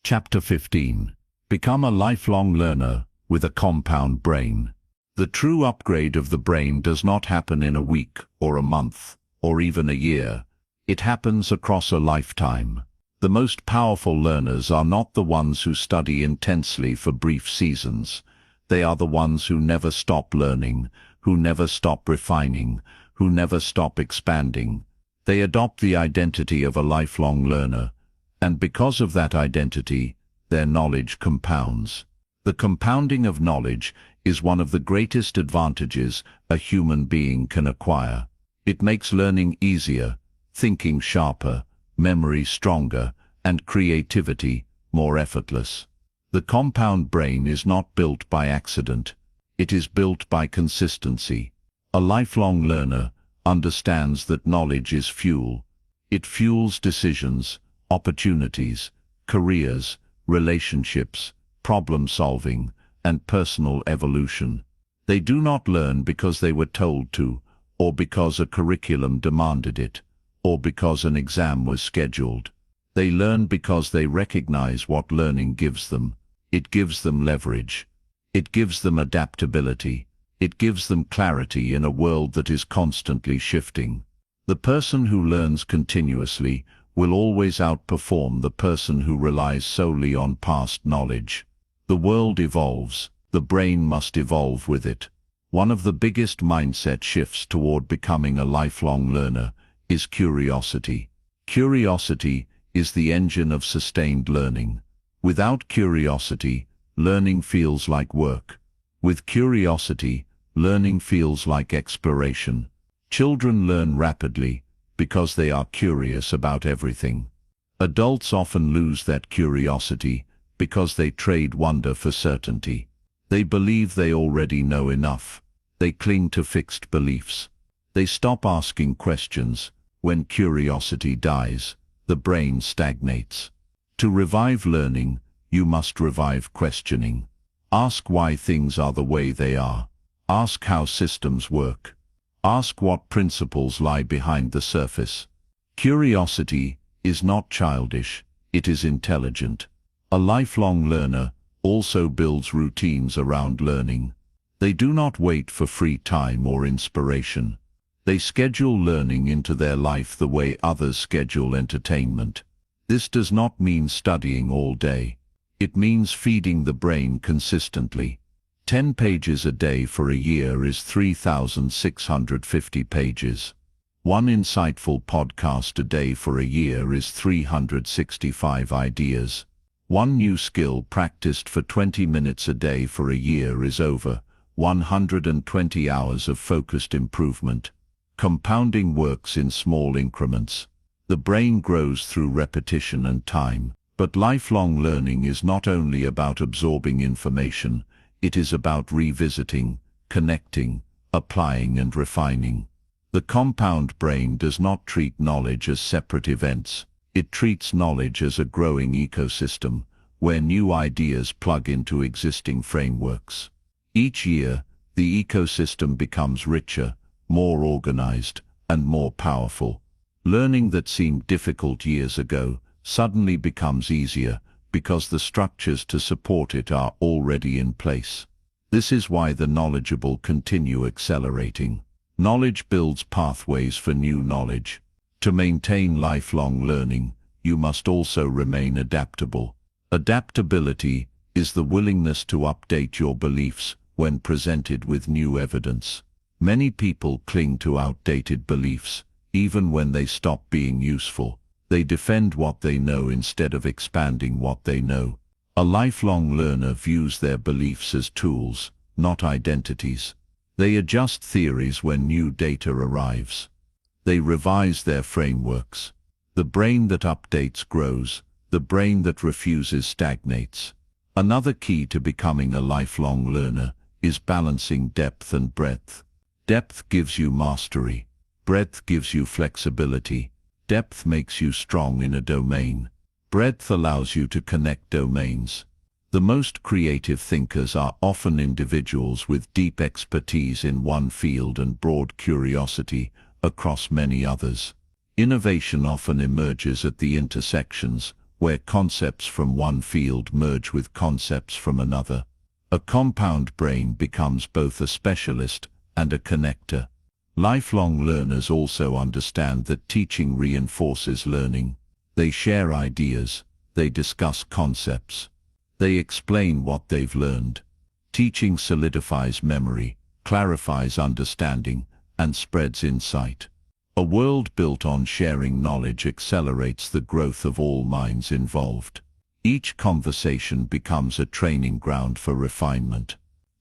Chapter 15. Become a lifelong learner with a compound brain. The true upgrade of the brain does not happen in a week or a month or even a year. It happens across a lifetime. The most powerful learners are not the ones who study intensely for brief seasons. They are the ones who never stop learning, who never stop refining, who never stop expanding. They adopt the identity of a lifelong learner, and because of that identity, their knowledge compounds. The compounding of knowledge is one of the greatest advantages a human being can acquire. It makes learning easier, thinking sharper, memory stronger, and creativity more effortless. The compound brain is not built by accident. It is built by consistency. A lifelong learner understands that knowledge is fuel. It fuels decisions, opportunities, careers, relationships, problem solving, and personal evolution. They do not learn because they were told to, or because a curriculum demanded it, or because an exam was scheduled. They learn because they recognize what learning gives them. It gives them leverage. It gives them adaptability. It gives them clarity in a world that is constantly shifting. The person who learns continuously will always outperform the person who relies solely on past knowledge. The world evolves. The brain must evolve with it. One of the biggest mindset shifts toward becoming a lifelong learner is curiosity. Curiosity is the engine of sustained learning. Without curiosity, learning feels like work. With curiosity, learning feels like exploration. Children learn rapidly because they are curious about everything. Adults often lose that curiosity because they trade wonder for certainty. They believe they already know enough. They cling to fixed beliefs. They stop asking questions. When curiosity dies, the brain stagnates. To revive learning, you must revive questioning. Ask why things are the way they are. Ask how systems work. Ask what principles lie behind the surface. Curiosity is not childish, it is intelligent. A lifelong learner also builds routines around learning. They do not wait for free time or inspiration. They schedule learning into their life the way others schedule entertainment. This does not mean studying all day. It means feeding the brain consistently. 10 pages a day for a year is 3,650 pages. One insightful podcast a day for a year is 365 ideas. One new skill practiced for 20 minutes a day for a year is over 120 hours of focused improvement. Compounding works in small increments. The brain grows through repetition and time. But lifelong learning is not only about absorbing information, it is about revisiting, connecting, applying and refining. The compound brain does not treat knowledge as separate events. It treats knowledge as a growing ecosystem, where new ideas plug into existing frameworks. Each year, the ecosystem becomes richer, more organized, and more powerful. Learning that seemed difficult years ago suddenly becomes easier because the structures to support it are already in place. This is why the knowledgeable continue accelerating. Knowledge builds pathways for new knowledge. To maintain lifelong learning, you must also remain adaptable. Adaptability is the willingness to update your beliefs when presented with new evidence. Many people cling to outdated beliefs, even when they stop being useful. They defend what they know instead of expanding what they know. A lifelong learner views their beliefs as tools, not identities. They adjust theories when new data arrives. They revise their frameworks. The brain that updates grows. The brain that refuses stagnates. Another key to becoming a lifelong learner is balancing depth and breadth. Depth gives you mastery. Breadth gives you flexibility. Depth makes you strong in a domain. Breadth allows you to connect domains. The most creative thinkers are often individuals with deep expertise in one field and broad curiosity across many others. Innovation often emerges at the intersections, where concepts from one field merge with concepts from another. A compound brain becomes both a specialist and a connector. Lifelong learners also understand that teaching reinforces learning. They share ideas, they discuss concepts, they explain what they've learned. Teaching solidifies memory, clarifies understanding, and spreads insight. A world built on sharing knowledge accelerates the growth of all minds involved. Each conversation becomes a training ground for refinement.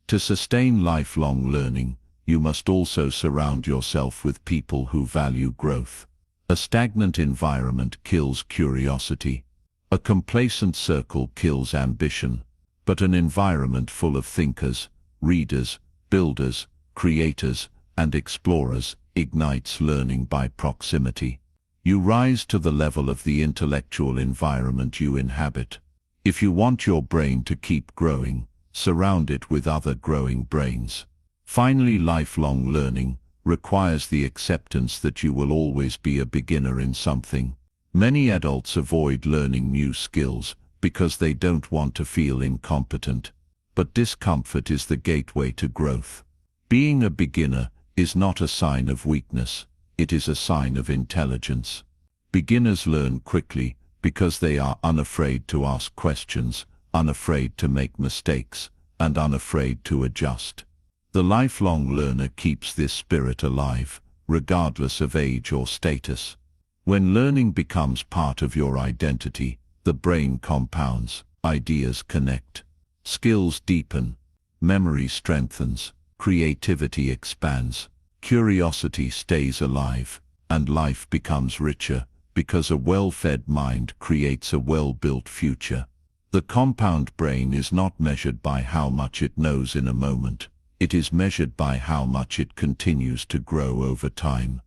To sustain lifelong learning, you must also surround yourself with people who value growth. A stagnant environment kills curiosity. A complacent circle kills ambition. But an environment full of thinkers, readers, builders, creators, and explorers ignites learning by proximity. You rise to the level of the intellectual environment you inhabit. If you want your brain to keep growing, surround it with other growing brains. Finally, lifelong learning requires the acceptance that you will always be a beginner in something. Many adults avoid learning new skills because they don't want to feel incompetent. But discomfort is the gateway to growth. Being a beginner is not a sign of weakness, it is a sign of intelligence. Beginners learn quickly because they are unafraid to ask questions, unafraid to make mistakes, and unafraid to adjust. The lifelong learner keeps this spirit alive, regardless of age or status. When learning becomes part of your identity, the brain compounds, ideas connect, skills deepen, memory strengthens, creativity expands, curiosity stays alive, and life becomes richer, because a well-fed mind creates a well-built future. The compound brain is not measured by how much it knows in a moment. It is measured by how much it continues to grow over time.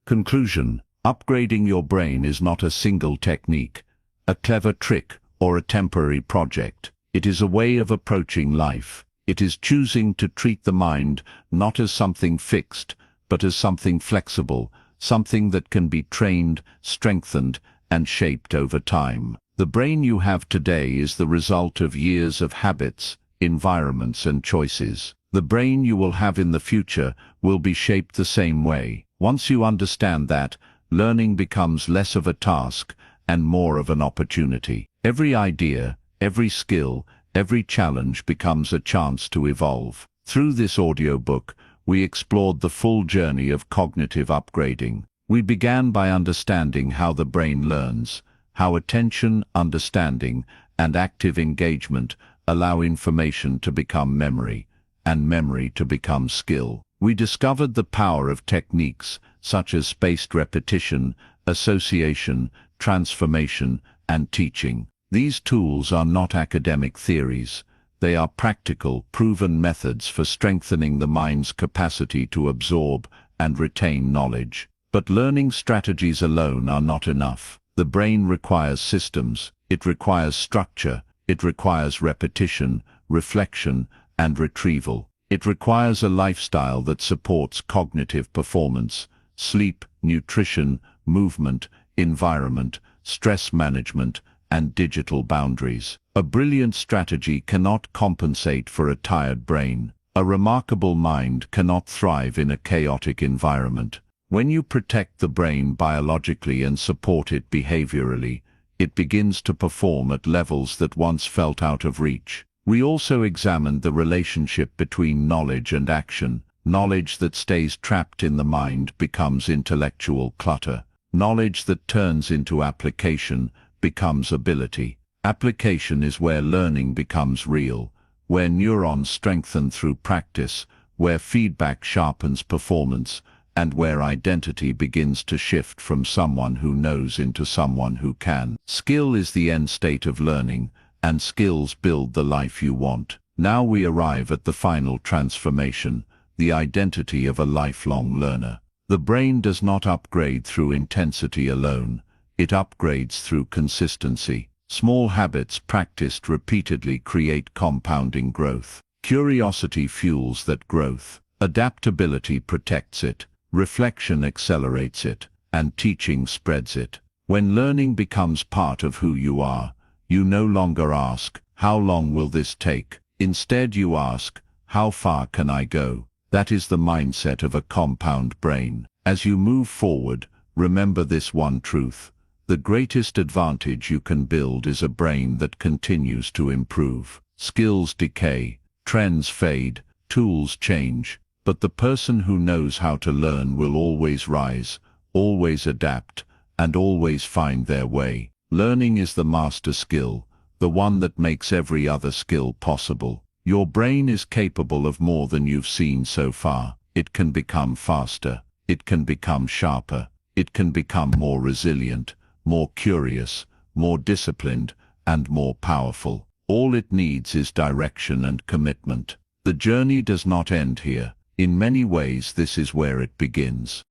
Conclusion: upgrading your brain is not a single technique, a clever trick, or a temporary project. It is a way of approaching life. It is choosing to treat the mind not as something fixed, but as something flexible, something that can be trained, strengthened, and shaped over time. The brain you have today is the result of years of habits, environments, and choices. The brain you will have in the future will be shaped the same way. Once you understand that, learning becomes less of a task and more of an opportunity. Every idea, every skill, every challenge becomes a chance to evolve. Through this audiobook, we explored the full journey of cognitive upgrading. We began by understanding how the brain learns, how attention, understanding, and active engagement allow information to become memory, and memory to become skill. We discovered the power of techniques such as spaced repetition, association, transformation, and teaching. These tools are not academic theories. They are practical, proven methods for strengthening the mind's capacity to absorb and retain knowledge. But learning strategies alone are not enough. The brain requires systems, it requires structure, it requires repetition, reflection, and retrieval. It requires a lifestyle that supports cognitive performance, sleep, nutrition, movement, environment, stress management, and digital boundaries. A brilliant strategy cannot compensate for a tired brain. A remarkable mind cannot thrive in a chaotic environment. When you protect the brain biologically and support it behaviorally, it begins to perform at levels that once felt out of reach. We also examined the relationship between knowledge and action. Knowledge that stays trapped in the mind becomes intellectual clutter. Knowledge that turns into application becomes ability. Application is where learning becomes real, where neurons strengthen through practice, where feedback sharpens performance, and where identity begins to shift from someone who knows into someone who can. Skill is the end state of learning, and skills build the life you want. Now we arrive at the final transformation, the identity of a lifelong learner. The brain does not upgrade through intensity alone. It upgrades through consistency. Small habits practiced repeatedly create compounding growth. Curiosity fuels that growth. Adaptability protects it. Reflection accelerates it, and teaching spreads it. When learning becomes part of who you are, you no longer ask, "How long will this take?" Instead you ask, "How far can I go?" That is the mindset of a compound brain. As you move forward, remember this one truth. The greatest advantage you can build is a brain that continues to improve. Skills decay, trends fade, tools change. But the person who knows how to learn will always rise, always adapt, and always find their way. Learning is the master skill, the one that makes every other skill possible. Your brain is capable of more than you've seen so far. It can become faster, it can become sharper, it can become more resilient, more curious, more disciplined, and more powerful. All it needs is direction and commitment. The journey does not end here. In many ways, this is where it begins.